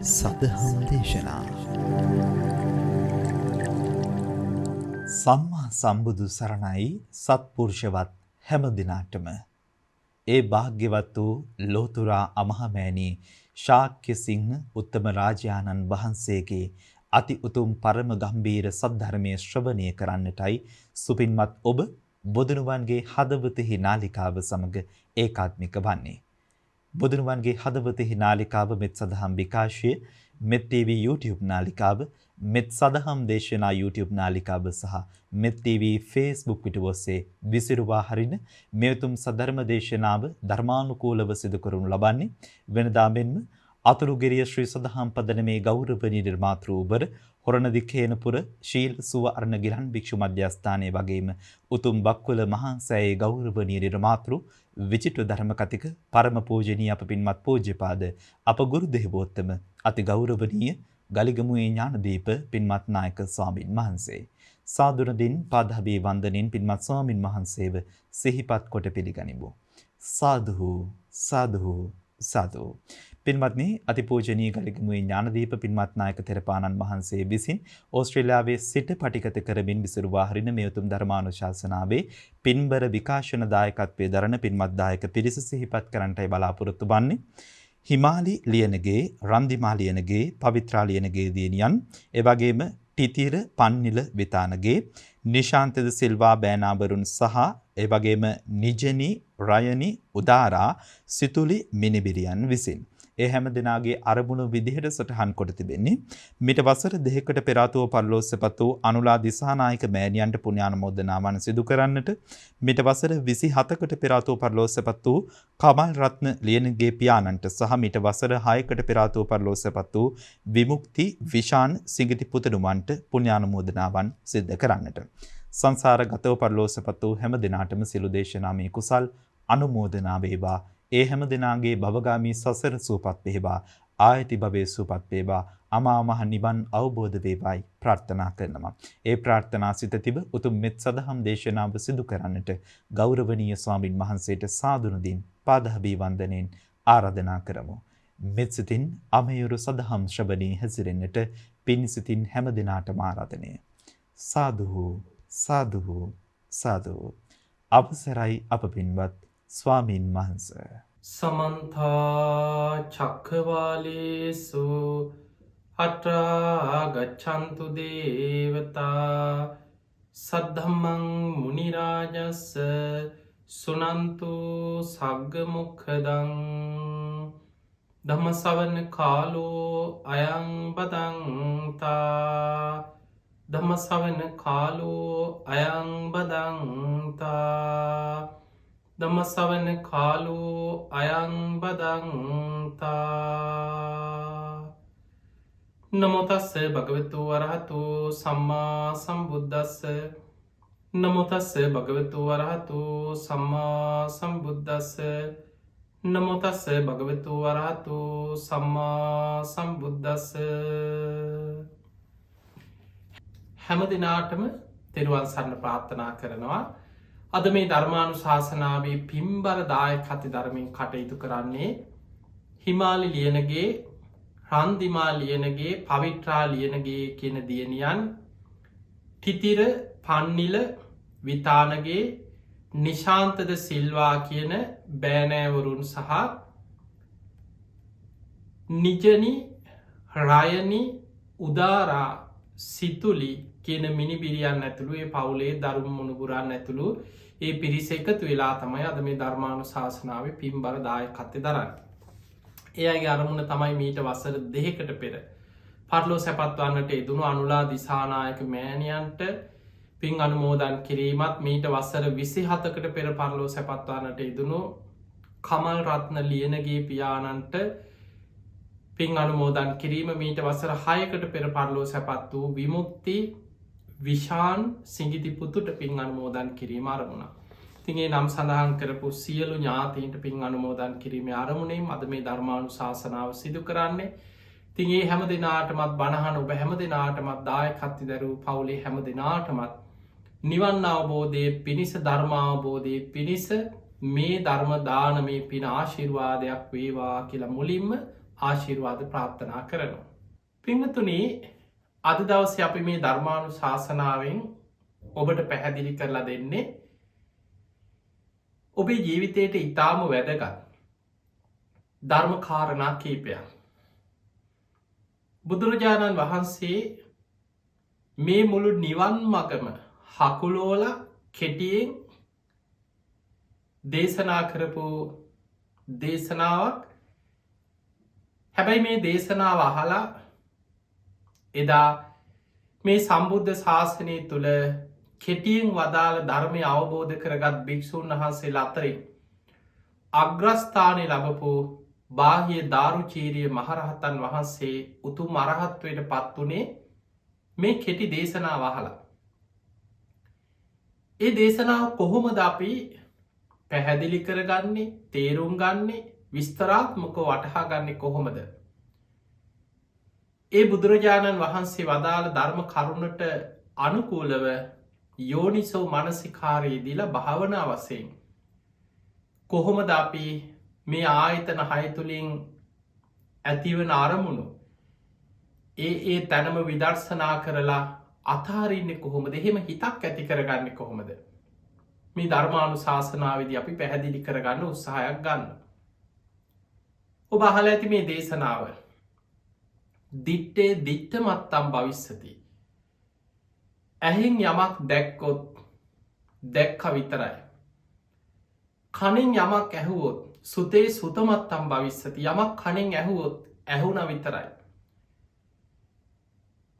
සදහම් දේශනා සම්මා සම්බුදු සරණයි සත්පුරුෂවත් හැම දිනාටම ඒ භාග්‍යවත් වූ ලෝතුරා අමහමෑණී ශාක්‍ය සිංහ උත්තම රාජානන් වහන්සේගේ අති උතුම් පරම ගම්බීර සද්ධර්මයේ ශ්‍රවණය කරන්නටයි සුපින්වත් ඔබ බුදුනුවන්ගේ හදවතෙහි නාලිකාව සමග ඒකාත්මික වන්නේ. බුදුනුවන්ගේ හදවතෙහි නාලිකාව මෙත් සදහම් විකාශය, මෙත් TV YouTube නාලිකාව, මෙත් සදහම් දේශනා YouTube නාලිකාව සහ මෙත් TV Facebook පිටුව ඔස්සේ විසිරුවා හරින මේ උතුම් සද්ධර්ම දේශනාව ධර්මානුකූලව සිදු කරනු ලබන්නේ වෙනදා මෙන්ම අතුරුගිරිය ශ්‍රී සදහම් පදනමේ ගෞරවනීය නිර්මාතෘවරු හොරණ දිකේනපුර ශීල සුව අරණ ගිරන් භික්ෂු මධ්‍යස්ථානයේ වගේම උතුම් බක්වල මහා සෑයේ ගෞරවනීය නිර්මාතෘ විචිත්‍ර ධර්ම කතික පරම පූජනීය අප පින්වත් පූජ්‍යපාද අප ගුරු දේවෝත්තම අති ගෞරවනීය ගලිගමුවේ ඥානදීප පින්වත් නායක ස්වාමින් වහන්සේ සාදුරදින් පාදහබේ වන්දනෙන් පින්වත් ස්වාමින් වහන්සේව සිහිපත් කොට පිළිගනිමු. සාදු සාදු සාදු. පින්වත්නි, අතිපූජනීය ගලිගමුවේ ඥානදීප පින්වත් නායක තෙරපාණන් වහන්සේ විසින් ඕස්ට්‍රේලියාවේ සිට පටිගත කරමින් විසිරුවා හරින මේ උතුම් ධර්මානුශාසනාවේ පින්බර විකාශන දායකත්වයේ දරන පින්වත් දායක පිරිස සිහිපත් කරන්නටයි බලාපොරොත්තු වන්නේ. හිමාලි ලියනගේ, රන්දිමා ලියනගේ, පවිත්‍රා ලියනගේ දියණියන්, ඒ වගේම ටිතිර පන්නිල විතානගේ, නිශාන්තද සිල්වා බෑනාබරුන් සහ ඒ වගේම නිජනි රයනි උදාරා සිතුලි මිනිබිරියන් විසින් ඒ හැම දිනාගේ අරමුණු විදිහට සටහන් කොට තිබෙන්නේ මිට වසර 2කට පෙර ආතුව පරලෝස්සපත් වූ අනුලා දිසානායක මෑණියන්ට පුණ්‍යානුමෝදනාවන් සිදු කරන්නට, මිට වසර 27කට පෙර ආතුව පරලෝස්සපත් වූ කමල් රත්න ලියනගේ පියාණන්ට සහ මිට වසර 6කට පෙර ආතුව පරලෝස්සපත් වූ විමුක්ති විශාන් සිඟිති පුතණුවන්ට පුණ්‍යානුමෝදනාවන් සිදු කරන්නට, සංසාරගතව පරලෝස්සපත් වූ හැම දිනාටම සිළු දේශනාමේ කුසල් අනුමෝදනා වේවා. ඒ හැම දිනාගේ භවගාමී සසර සූපත් වේවා, ආයති භවයේ සූපත් වේවා, අමා මහ නිවන් අවබෝධ වේවායි ප්‍රාර්ථනා කරනවා. ඒ ප්‍රාර්ථනා සිත තිබ උතුම් මෙත් සදහම් දේශනාව සිදු කරන්නට ගෞරවනීය ස්වාමින් වහන්සේට සාදුනුදින් පාදහබී වන්දනෙන් ආරාධනා කරමු. මෙත් සිතින් අමයුරු සදහම් ශ්‍රවණී හැසිරෙන්නට පින්සිතින් හැම දිනාටම ආරාධනය. සාදු සාදු සාදු. අවසරයි අප පින්වත් ස්වාමීන් වහන්සේ. සමන්ත චක්කවාලේසු අත්‍රා ගච්ඡන්තු දේවතා සද්ධම්මං මුනි රාජස්ස සුනන්තු සග්ග මොක්ඛදං ධම්ම ශ්‍රවණ කාලෝ අයං බදන්තා ධම්ම ශ්‍රවණ කාලෝ අයං බදන්තා ධම්ම ශ්‍රවණ කාලෝ අයං බදන්තා. නමෝ තස්ස භගවතු වරහතු සම්මා සම්බුද්දස්ස නමෝ තස්ස භගවතු වරහතු සම්මා සම්බුද්දස්ස නමෝ තස්ස භගවතු වරහතු සම්මා සම්බුද්දස්ස. හැම දිනාටම තෙරුවන් සරණ ප්‍රාර්ථනා කරනවා. අද මේ ධර්මානුශාසනාවේ පින්බර දායකත්වයෙන් ධර්මයෙන් කටයුතු කරන්නේ හිමාලි ලියනගේ, රන්දිමා ලියනගේ, පවිත්‍රා ලියනගේ කියන දියණියන්, ටිතිර පන්නිල විතානගේ, නිශාන්තද සිල්වා කියන බෑනෑවරුන් සහ නිජනි රයනි උදාරා සිතුලි කියන මිනිබිරියන් ඇතුළු ඒ පවුලේ දරුම් මුණුබුරන් ඇතුළු ඒ පිරිස එකතු වෙලා තමයි අද මේ ධර්මානුශාසනාවේ පින්බර දායකත්වය දරන්නේ. ඒ අයගේ අරමුණ තමයි මීට වසර 2කට පෙර පරලෝ සැපත් වන්නට යෙදුණු අනුලා දිසානායක මෑණියන්ට පින් අනුමෝදන් කිරීමත්, මීට වසර 27කට පෙර පරලෝ සැපත් වන්නට යෙදුණු කමල් රත්න ලියනගේ පියාණන්ට පින් අනුමෝදන් කිරීම, මීට වසර 6කට පෙර පරලෝ සැපත් වූ විමුක්ති විශාන් සිඟිති පුතුට පින් අනුමෝදන් කිරීම අරමුණ. ඉතින් ඒ නම් සඳහන් කරපු සියලු ඥාතීන්ට පින් අනුමෝදන් කිරීමේ අරමුණෙන් අද මේ ධර්මානුශාසනාව සිදු කරන්නේ. ඉතින් ඒ හැම දිනාටමත් බණහන ඔබ හැම දිනාටමත් දායකත්වයෙන් දරූ පවුලේ හැම දිනාටමත් නිවන් අවබෝධයේ පිණිස, ධර්ම අවබෝධයේ පිණිස මේ ධර්ම දානමේ පින ආශිර්වාදයක් වේවා කියලා මුලින්ම ආශිර්වාද ප්‍රාර්ථනා කරනවා. පිංහතුනි අද දවසේ අපි මේ ධර්මානු ශාසනාවෙන් ඔබට පැහැදිලි කරලා දෙන්නේ ඔබේ ජීවිතයට ඉතාම වැදගත් ධර්මකාරණා කීපයක්. බුදුරජාණන් වහන්සේ මේ මුළු නිවන් මගම හකුලෝල කෙටියෙන් දේශනා කරපු දේශනාවක්. හැබැයි මේ දේශනාව අහලා එදා මේ සම්බුද්ධ ශාසනය තුළ කෙටියෙන් වදාළ ධර්මය අවබෝධ කරගත් භික්‍ෂූන් වහන්සේ අතරින් අග්‍රස්ථානය ලබපු බාහිය දාරුචීරිය මහරහතන් වහන්සේ උතුම් අරහත්වයට පත් වනේ මේ කෙටි දේශනාව අහලා. ඒ දේශනාව කොහොමද අපි පැහැදිලි කරගන්නේ, තේරුම් ගන්නේ, විස්තරාත්මකව වටහා ගන්නේ කොහොමද? ඒ බුදුරජාණන් වහන්සේ වදාළ ධර්ම කරුණට අනුකූලව යෝනිසෝ මනසිකාරයේදීලා භාවනා වශයෙන් කොහොමද අපි මේ ආයතන හය තුළින් ඇතිවන අරමුණු ඒ තැනම විදර්ශනා කරලා අතාරන්නේ කොහොමද, එහෙම හිතක් ඇති කරගන්න කොහොමද? මේ ධර්මානු ශාසනාවේදී අපි පැහැදිලි කරගන්න උත්සාහයක් ගන්න. ඔබ අහලා ඇති මේ දේශනාව දිට්ටේ දිට්ට මත්තම් භවිස්සති. ඇහෙන් යමක් දැක්කොත් දැක්ක විතරයි. කණෙන් යමක් ඇහුවොත් සුතේ සුතමත්තම් භවිස්සති. යමක් කණෙන් ඇහුවොත් ඇහුන විතරයි.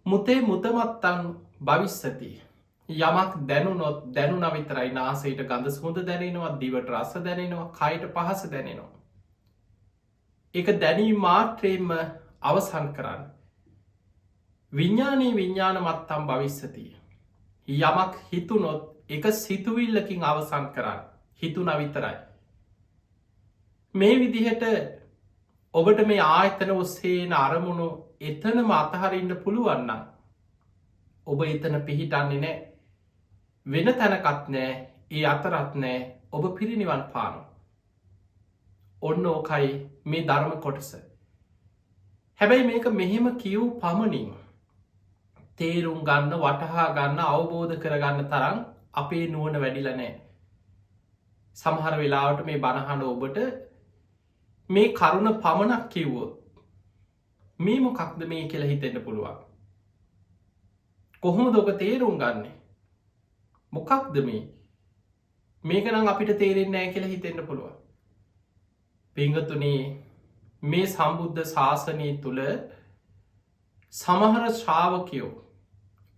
මුතේ මුතමත්තන් භවිස්සති. යමක් දැනුනොත් දැනුන විතරයි. නාසයට ගඳ සුවඳ දැනෙනවා, දිවට රස දැනෙනවා, කයට පහස දැනෙනවා. එක දැනීම මාත්‍රයෙන්ම අවසන් කරන්න. විඤ්ඥානී විඤ්ඥාන මත්තම් භවිස්සති. යමක් හිතුනොත් එක සිතුවිල්ලකින් අවසන් කරන්න. හිතුන විතරයි. මේ විදිහට ඔබට මේ ආයතන ඔස්සේන අරමුණු එතනම අතහරන්න පුළුවන්න ඔබ එතන පිහිටන්නේ නෑ. වෙන තැනකත් නෑ, ඒ අතරත් නෑ, ඔබ පිරිනිවන් පානු. ඔන්න ඕකයි මේ ධර්ම කොටස. හැබැයි මේක මෙහෙම කියව් පමණින් තේරුම් ගන්න, වටහා ගන්න, අවබෝධ කරගන්න තරම් අපේ නුවන වැඩිල නෑ. සමහර වෙලාවට මේ බණහඬ ඔබට මේ කරුණ පමණක් කිව්වොත් මේ මොකක්ද මේ කියලා හිතෙන්ට පුළුවන්. කොහොම දොක තේරුම් ගන්නේ? මොකක්ද මේක නම් අපිට තේරෙන්නේ නෑ කියලා හිතෙන්ට පුළුවන්. පිංගතුනේ මේ සම්බුද්ධ ශාසනය තුළ සමහර ශ්‍රාවකයෝ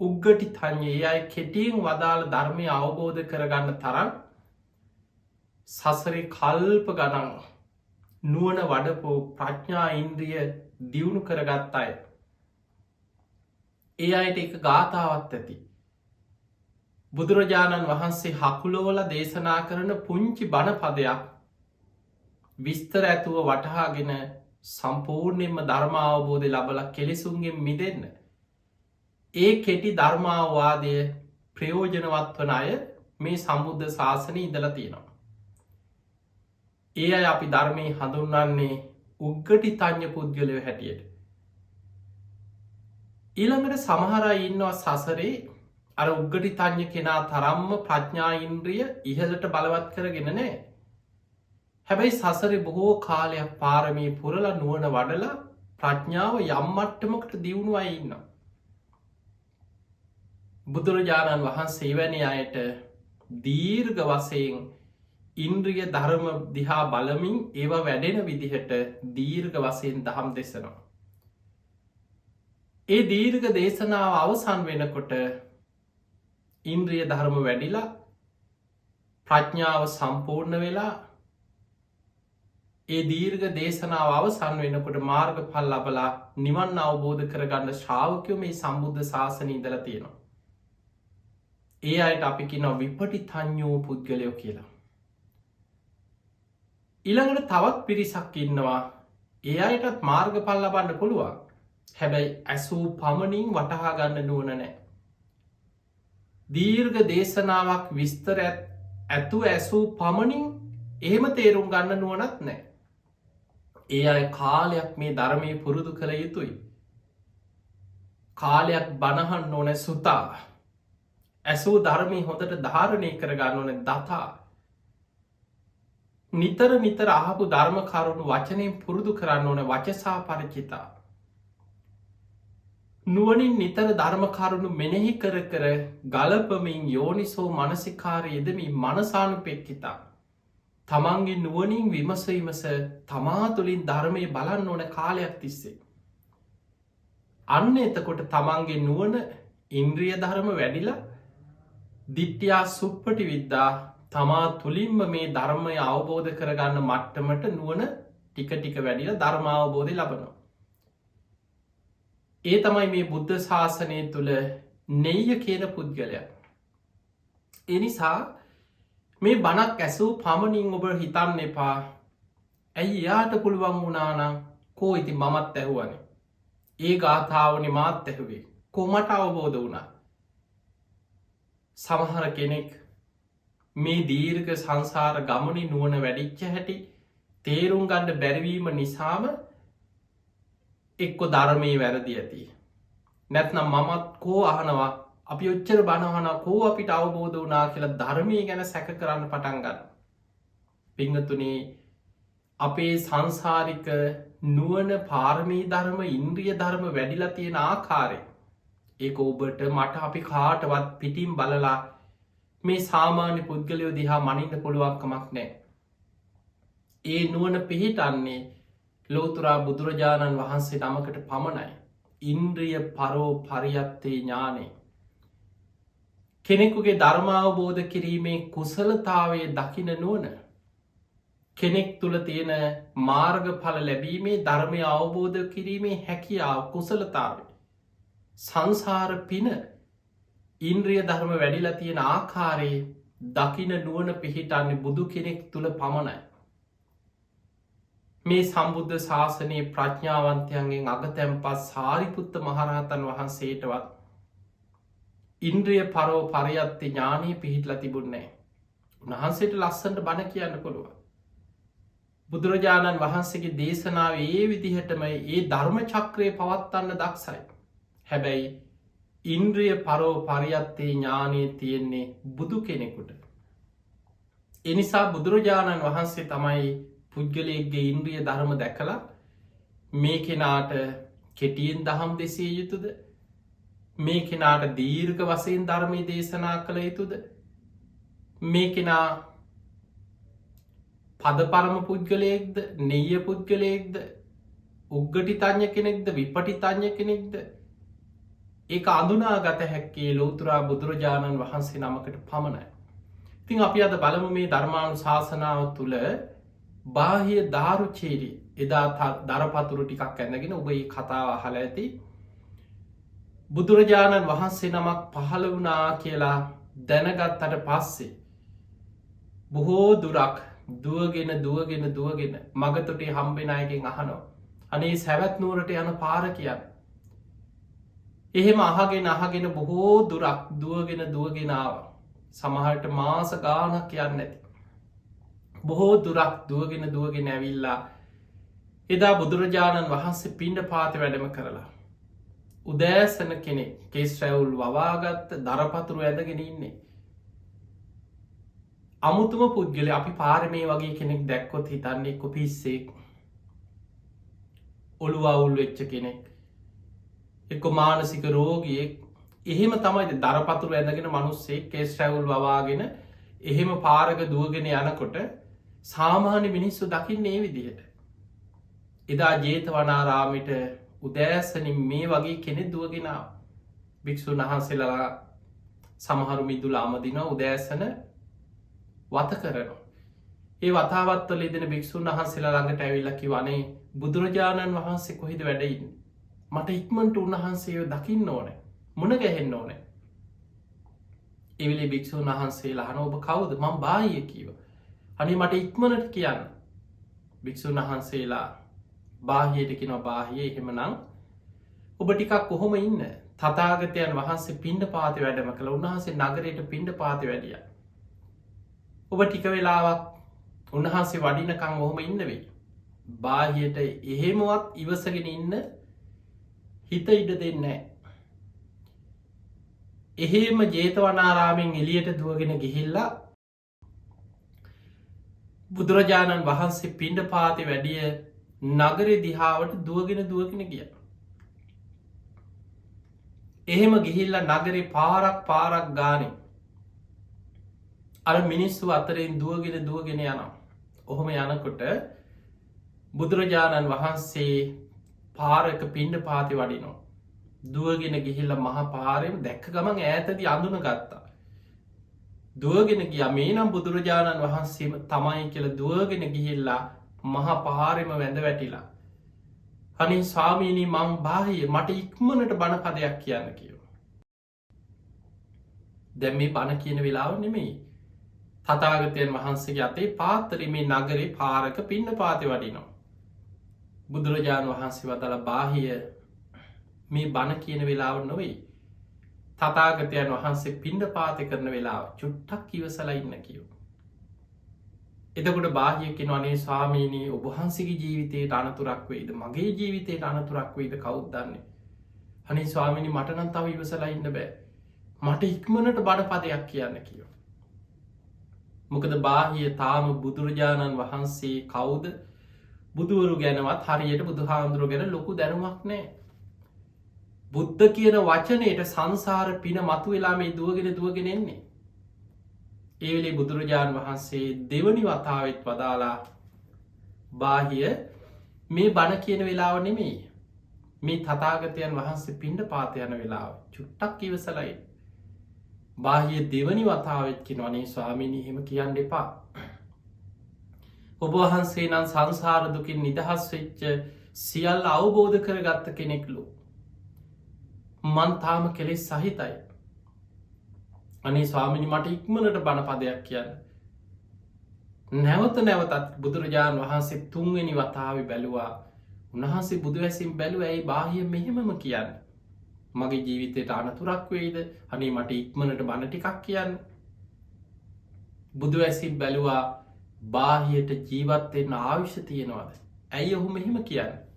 උග්ගටි තඥයේ අය කෙටියෙන් වදාළ ධර්මය අවබෝධ කරගන්න තරම් සසරේ කල්ප ගණන් නුවන වඩපු ප්‍රඥා ඉන්ද්‍රිය දියුණු කරගත් අය. ඒ අයට එක ගාථාවත් ඇති. බුදුරජාණන් වහන්සේ හකුලෝල දේශනා කරන පුංචි බණපදයක් විස්තර ඇතුව වටහාගෙන සම්පූර්ණයෙන්ම ධර්මාවබෝධය ලබල කෙලෙසුන්ගෙන් මිදන්න. ඒ කෙටි ධර්මාවාදය ප්‍රයෝජනවත් වන අය මේ සම්බුද්ධ ශාසනය ඉදලා තියෙනවා. ඒ අය අපි ධර්මය හඳුන්වන්නේ උග්ගටි තඥ පුද්ගලයෝ හැටියට. ඊළඟට සමහරයි ඉන්නවා සසරේ අර උග්ගටි තඥ කෙනා තරම්ම ප්‍රඥා ඉන්ද්‍රිය ඉහළට බලවත් කරගෙන නෑ. හැබැයි සසරේ බොහෝ කාලයක් පාරමී පුරල නුවන වඩලා ප්‍රඥාව යම්මට්ටමකට දියුණුවයි ඉන්න. බුදුරජාණන් වහන්සේ වැනි අයට දීර්ඝ වසයෙන් ඉන්ද්‍රිය ධර්ම දිහා බලමින් ඒවා වැඩෙන විදිහට දීර්ඝ වසයෙන් දහම් දෙසනවා. ඒ දීර්ඝ දේශනාව අවසන් වෙනකොට ඉන්ද්‍රිය ධර්ම වැඩිලා ප්‍රඥාව සම්පූර්ණ වෙලා ඒ දීර්ඝ දේශනාව අවසන් වෙනකොට මාර්ග පල් ලබලා නිවන් අවබෝධ කරගන්න ශ්‍රාවකයෝ මේ සම්බුද්ධ ශාසනය ඉදලා තියෙනවා. ඒ අයට අපි කියනවා විපටි තඥෝ පුද්ගලයෝ කියලා. ඊළඟට තවත් පිරිසක් ඉන්නවා. ඒ අයටත් මාර්ග පල් ලබන්න පුළුවන්. හැබැයි ඇසූ පමණින් වටහා ගන්න නුවන නෑ. දීර්ඝ දේශනාවක් විස්තර ඇතු ඇසූ පමණින් එහෙම තේරුම් ගන්න නුවනත් නෑ. ඒ අය කාලයක් මේ ධර්මය පුරුදු කළ යුතුයි. කාලයක් බණහන්න ඕන සුතා. ඇසූ ධර්මී හොඳට ධාරණය කරගන්න ඕන දතා. නිතර නිතර අහපු ධර්ම කරුණු වචනයෙන් පුරුදු කරන්න ඕන වචසා පරිචිතා. නුවනින් නිතර ධර්ම කරුණු මෙනෙහි කර කර ගලපමින් යෝනිසෝ මනසිකාරය යෙදමින් මනසානුපෙක්කිතා. තමන්ගේ නුවනින් විමසීමස තමා තුළින් ධර්මය බලන්න ඕන කාලයක් තිස්සේ. අන්න එතකොට තමන්ගේ නුවන ඉන්ද්‍රිය ධර්ම වැඩිලා දිට්ටියා සුප්පටි විද්දා තමා තුළින්ම මේ ධර්මය අවබෝධ කරගන්න මට්ටමට නුවන ටික ටික වැඩිල ධර්මාවබෝධය ලබනවා. ඒ තමයි මේ බුද්ධ ශාසනය තුළ නෙయ్య කියන පුද්ගලයක්. එනිසා මේ බණක් ඇසූ පමණින් ඔබ හිතන්න එපා ඇයි යාට පුළුවන් වුණානම් කෝ ඉති මමත් ඇහුවනේ. ඒ ගාථාවනි මාත් ඇහුවේ කොමට අවබෝධ වුණා. සමහර කෙනෙක් මේ දීර්ඝ සංසාර ගමනි නුවන වැඩිච්ච හැටි තේරුම් ගන්න බැරිවීම නිසාම එක්කො ධර්මයේ වැරදි ඇති. නැත්නම් මමත් කෝ අහනවා අපි ඔච්චර බණහන කෝ අපිට අවබෝධ වනා කියලා ධර්මය ගැන සැක කරන්න පටන්ගන්න. පිංහතුනේ අපේ සංසාරික නුවන පාරමී ධර්ම ඉන්ද්‍රිය ධර්ම වැඩිලා තියෙන ආකාරය ඒ ඔබට මට අපි කාටවත් පිටිම් බලලා මේ සාමාන්‍ය පුද්ගලයෝ දිහා මනින්න පුළුවන්කමක් නෑ. ඒ නුවන පිහිටන්නේ ලෝතුරා බුදුරජාණන් වහන්සේ නමකට පමණයි. ඉන්ද්‍රිය පරෝ පරියත්තේ ඥානේ. කෙනෙකුගේ ධර්මාවබෝධ කිරීමේ කුසලතාවය දකින නුවන. කෙනෙක් තුළ තියෙන මාර්ගඵල ලැබීමේ ධර්මය අවබෝධ කිරීමේ හැකියාව කුසලතාව. සංසාර පින ඉන්ද්‍රිය ධර්ම වැඩිලා තියෙන ආකාරයේ දකින නුවන පිහිටන්නේ බුදු කෙනෙක් තුළ පමණයි. මේ සම්බුද්ධ ශාසනයේ ප්‍රඥාවන්තයන්ගෙන් අගතැම්පත් සාරිපුත්ත මහරහතන් වහන්සේටවත් ඉන්ද්‍රිය පරෝ පරියත්ති ඥානී පිහිටල තිබුන්නේ. උන්වහන්සේට ලස්සන්ට බණ කියන්න පුළුව. බුදුරජාණන් වහන්සේගේ දේශනාව ඒ විදිහටම ඒ ධර්ම චක්‍රය පවත්වන්න දක්සයි. හැබැයි ඉන්ද්‍රිය පරෝ පරියත්තේ ඥානය තියෙන්නේ බුදු කෙනෙකුට. එනිසා බුදුරජාණන් වහන්සේ තමයි පුද්ගලයෙක්ගේ ඉන්ද්‍රිය ධර්ම දැකලා මේ කෙනාට කෙටියෙන් දහම් දෙසිය යුතුද මේ කෙනාට දීර්ඝ වසයෙන් ධර්මය දේශනා කළ යුතුද මේ කෙනා පද පරම පුද්ගලයෙක්ද නෙయ్య පුද්ගලයෙක්ද උග්ගටි තඥ කෙනෙක්ද විපටි තඥ කෙනෙක්ද ඒ අඳුනා ගත හැක්කේ ලෝතුරා බුදුරජාණන් වහන්සේ නමකට පමණයි. තින් අපි අද බලමු මේ ධර්මාණු ශාසනාව තුළ බාහිය ධාරුචේරී එදා දරපතුරු ටිකක් ඇඳගෙන ඔබ ඒ කතාව අහල ඇති බුදුරජාණන් වහන්සේ නමක් පහළ වුණා කියලා දැනගත්තට පස්සේ බොහෝ දුරක් දුවගෙන මගතොටේ හම්බෙන අයගෙන් අහනවා අනේ සැවැත් නුවරට යන පාර කියන්න. එහෙම අහගෙන බොහෝ දුරක් දුවගෙනාව සමහට මාස ගානක් කියන්න ඇති. බොහෝ දුරක් දුවගෙන ඇවිල්ලා එදා බුදුරජාණන් වහන්සේ පිණ්ඩ පාති වැඩම කරලා. උදෑසන කෙනෙක් කෙස් රැවුල් වවාගත්ත දරපතුරු ඇඳගෙන ඉන්නේ. අමුතුම පුද්ගල අපි පාරමේ වගේ කෙනෙක් දැක්කොත් හිතන්නේ කොපිස්සෙක් ඔළුවවුල් වෙච්ච කෙනෙක් එක්ක මානසික රෝගියෙක් එහෙම තමයි දරපතුරු ඇඳගෙන මනුස්සේ කෙස් රැවුල් වවාගෙන එහෙම පාරක දුවගෙන යනකොට සාමාන්‍ය මිනිස්සු දකින්නේ ඒ විදිහට. එදා ජේතවනාරාමයට උදෑසනින් මේ වගේ කෙනෙක් දුවගෙනාව. භික්ෂුන් වහන්සේලා සමහරු මිදුල අමදින උදෑසන වත කරනවා. ඒ වතාවත්වල දෙන භික්ෂුන් වහන්සේලා ළඟට ඇවිල්ලා කිව්වනේ බුදුරජාණන් වහන්සේ කොහෙද වැඩ ඉන්නේ? මට ඉක්මනට උන්වහන්සේව දකින්න ඕනේ. මුණ ගැහෙන්න ඕනේ. ඒ වෙලේ භික්ෂුන් වහන්සේලා අහන ඔබ කවුද? මම බාහිය කිව්වා. අනේ මට ඉක්මනට කියන්න. භික්ෂුන් වහන්සේලා බාහියට කියනවා බාහිය එහෙමනම් ඔබ ටිකක් කොහොම ඉන්න? තථාගතයන් වහන්සේ පිණ්ඩපාතේ වැඩම කළා. උන්වහන්සේ නගරයට පිණ්ඩපාතේ වැඩියා. ඔබ ටික වෙලාවක් උන්වහන්සේ වඩිනකම් ඔහොම ඉන්න වෙයි. බාහියට එහෙමවත් ඉවසගෙන ඉන්න හිත ඉඩ දෙන්නේ. එහෙම ජේතවනාරාමෙන් එලියට දුවගෙන ගිහිල්ලා බුදුරජාණන් වහන්සේ පිණ්ඩ පාති වැඩිය නගර දිහාවට දුවගෙන ගිය. එහෙම ගිහිල්ල නගරේ පාරක් ගානේ අර මිනිස්සු අතරෙන් දුවගෙන යනම්. ඔහොම යනකොට බුදුරජාණන් වහන්සේ පාරක පිණ්ඩ පාති වඩිනෝ. දුවගෙන ගිහිල්ල මහ පාරෙන් දැක්ක ගමන් ඈතදි අඳුන ගත්තා. දුවගෙන ගිය මේ නම් බුදුරජාණන් වහන්සේම තමයි කියල දුවගෙන ගිහිල්ලා මහ පාරෙම වැඳ වැටිලා. අනේ ස්වාමීනී මං බාහිය මට ඉක්මනට බණපදයක් කියන්න කියව. දැම් මේ බණ කියන වෙලාව නෙමෙයි. තතාගතයන් වහන්සේගේ අතේ පාත්තරි මේ නගරේ පාරක පින්න පාති වඩිනවා. බුදුරජාණන් වහන්සේ වදල බාහිය මේ බණ කියන වෙලාව නොවෙයි. තතාගතයන් වහන්සේ පිණ්ඩ පාති කරන වෙලාව චුට්ටක් ඉවසලා ඉන්න කියව. එතකොට බාහියකින් වනේ ස්වාමීනී ඔබහන්සගේ ජීවිතයට අනතුරක් වෙයිද මගේ ජීවිතයට අනතුරක් වෙයිද කවුද්දන්නේ. අනි ස්වාමිනි මටනන් තව ඉවසලා ඉන්න බෑ. මට ඉක්මනට බණපදයක් කියන්න කියව. මොකද බාහිය තාම බුදුරජාණන් වහන්සේ කවුද බුදුවරු ගැනවත් හරියට බුදුහාන්දුරුව ගැන ලොකු දැනුමක් නෑ. බුද්ධ කියන වචනයට සංසාර පින මතු වෙලා මේ දුවගෙන එන්නේ. ඒවෙලේ බුදුරජාණන් වහන්සේ දෙවනි වතාවත් වදාලා බාහිය මේ බණ කියන වෙලාව නෙමෙයි. මේ තතාගතයන් වහන්සේ පිණ්ඩ පාතයන වෙලාව චුට්ටක් ඉවසලයි. බාහිය දෙවනි වතාවත්කින් වනේ ස්වාමිනී හෙම කියන්න එපා. ඔබවහන්සේ නම් සංසාරදුකින් නිදහස් වෙච්ච සියල්ල අවබෝධ කරගත්ත කෙනෙක්ලු. මන් තාම කෙලෙස් සහිතයි. අනේ ස්වාමිනි මට ඉක්මනට බණපදයක් කියන්න. නැවත නැවතත් බුදුරජාණන් වහන්සේ තුන්වෙනි වතාව බැලුවා. උන්වහන්සේ බුදුවැසින් බැලුව ඇයි බාහිය මෙහෙමම කියන්න. මගේ ජීවිතයට අනතුරක් වෙයිද අනේ මට ඉක්මනට බණ ටිකක් කියන්න. බුදුවැසින් බැලුවා බාහියට ජීවත්වෙන්න ආවිශ්‍ය තියෙනවාද. ඇයි ඔහු මෙහෙම කියන්න.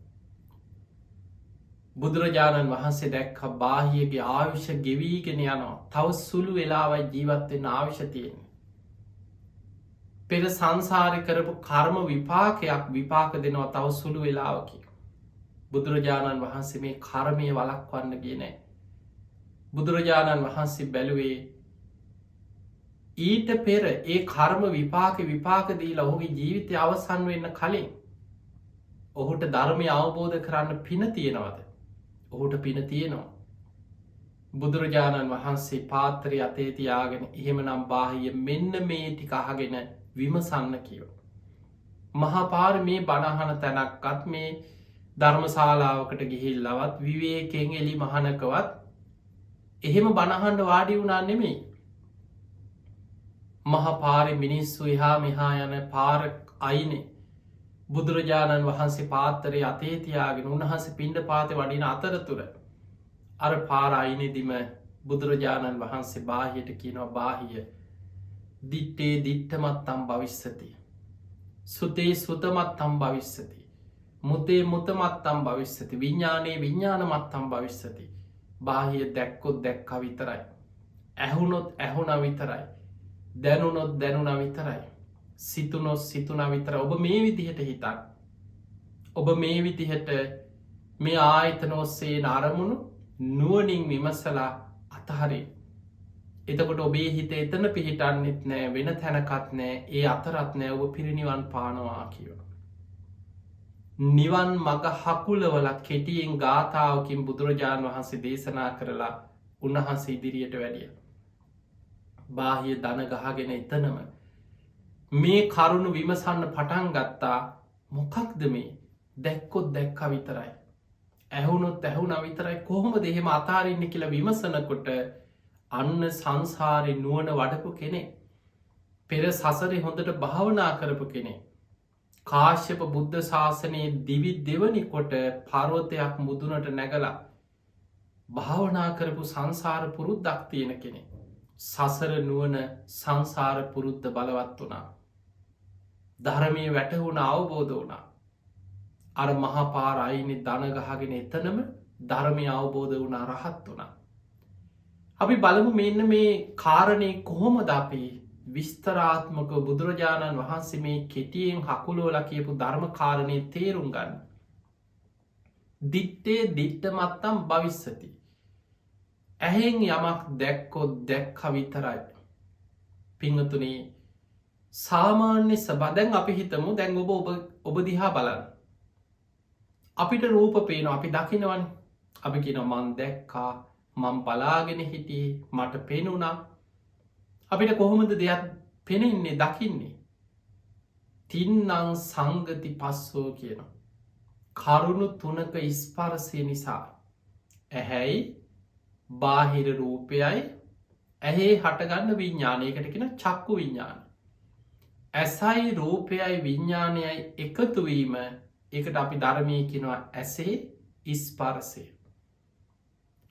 බුදුරජාණන් වහන්සේ දැක්ක බාහියගේ ආවිශ්‍ය ගෙවීගෙන යනවා. තව සුළු වෙලාවයි ජීවත්වෙන්න ආවිශ්‍ය තියෙන්නේ. පෙර සංසාරය කරපු කර්ම විපාකයක් විපාක දෙනවා තව සුළු වෙලාවකි. බුදුරජාණන් වහන්සේ මේ කර්මය වලක්වන්න ගේ නෑ. බුදුරජාණන් වහන්සේ බැලුවේ ඊට පෙර ඒ කර්ම විපාක දීලා ඔහුගේ ජීවිතය අවසන් වෙන්න කලින් ඔහුට ධර්මය අවබෝධ කරන්න පින තියෙනවද. ඔහුට පින තියෙනවා. බුදුරජාණන් වහන්සේ පාත්‍රය අතේ තියාගෙන එහෙම නම් බාහිය මෙන්න මේ ටික අහගෙන විමසන්න කියව. මහපාර මේ බණහන තැනක්කත් මේ ධර්මශාලාවකට ගිහිල්ලවත් විවේකෙන් එලි මහනකවත් එහෙම බණහන්ඩ වාඩි වුණා නෙමේ. මහපාරි මිනිස්සු එහා මෙහා යන පාරක් අයිනේ බුදුරජාණන් වහන්සේ පාත්තරය අතේ තියාගෙන උන්වහන්සේ පිණ්ඩ පාත වඩින අතරතුර අර පාරයිනෙදිම බුදුරජාණන් වහන්සේ බාහියට කියනවා බාහිය දිට්ටේ දිට්ටමත්තම් භවිස්සති. සුතේ සුතමත්තම් භවිස්සති. මුතේ මුතමත්තම් භවිස්සති. විඤ්ඥානයේ විඤ්ඥානමත්තම් භවිස්සති. බාහිය දැක්කොත් දැක්ක විතරයි. ඇහුනොත් ඇහුන විතරයි. දැනුනොත් දැනුන විතරයි. සිතුනොත් සිතුන විතර. ඔබ මේ විදිහට හිතන්. ඔබ මේ විදිහට මේ ආයතන ඔස්සේ අරමුණු නුවනින් විමසලා අතහරි. එතකොට ඔබේ හිත එතන පිහිටන්නෙත් නෑ වෙන තැනකත් නෑ ඒ අතරත් නෑ ඔබ පිරිනිවන් පානවා කියව. නිවන් මග හකුලවල කෙටියෙන් ගාථාවකින් බුදුරජාණන් වහන්සේ දේශනා කරලා උන්වහන්සේ ඉදිරියට වැඩිය. බාහිය දන ගහගෙන එතනම මේ කරුණු විමසන්න පටන් ගත්තා මොකක්ද මේ දැක්කොත් දැක්ක විතරයි. ඇහුනොත් ඇහුන විතරයි කොහොම දෙහෙම අතාරන්න කියලා විමසනකොට අන්න සංසාරය නුවන වඩපු කෙනෙ. පෙර සසරය හොඳට භාවනා කරපු කෙනෙ. කාශ්‍යප බුද්ධ ශාසනයේ දිවි දෙවනි කොට පර්වතයක් මුදුනට නැගලා භාවනා කරපු සංසාර පුරුද්දක් තියෙන කෙනෙ. සසර නුවන සංසාර පුරුද්ධ බලවත් වනා. ධර්මය වැටහුණ අවබෝධ වනා. අර මහපාර අයිනේ දනගහගෙන එතනම ධර්මය අවබෝධ වුණා රහත් වුණා. අපි බලමු මෙන්න මේ කාරණය කොහොමද අපි විස්තරාත්මක බුදුරජාණන් වහන්සේ මේ කෙටියෙන් හකුලෝල කියපු ධර්ම කාරණය තේරුම් ගන්න. දිත්තේ දිට්ට මත්තම් භවිස්සති. ඇහෙන් යමක් දැක්කොත් දැක්ක විතරයි. පිංහතුනේ සාමාන්‍ය සබදැන් අපි හිතමු දැන් ඔබ දිහා බලන්න. අපිට රූප පේන අපි දකිනවන් අපි කියන මන් දැක්කා මං බලාගෙන හිටියේ මට පෙනුණා. අපිට කොහොමද දෙයක් පෙනෙන්නේ දකින්නේ. තින්නං සංගති පස්සෝ කියන. කරුණු තුනක ස්පර්සය නිසා. ඇහැයි බාහිර රූපයයි ඇහේ හටගන්න විඤ්ඥානයකට කෙන චක්කු විඤ්ඥාන. ඇසයි රූපයයි විඤ්ඥානයයි එකතුවීම එකට අපි ධර්මය කෙනවා ඇසේ ස්පර්සය.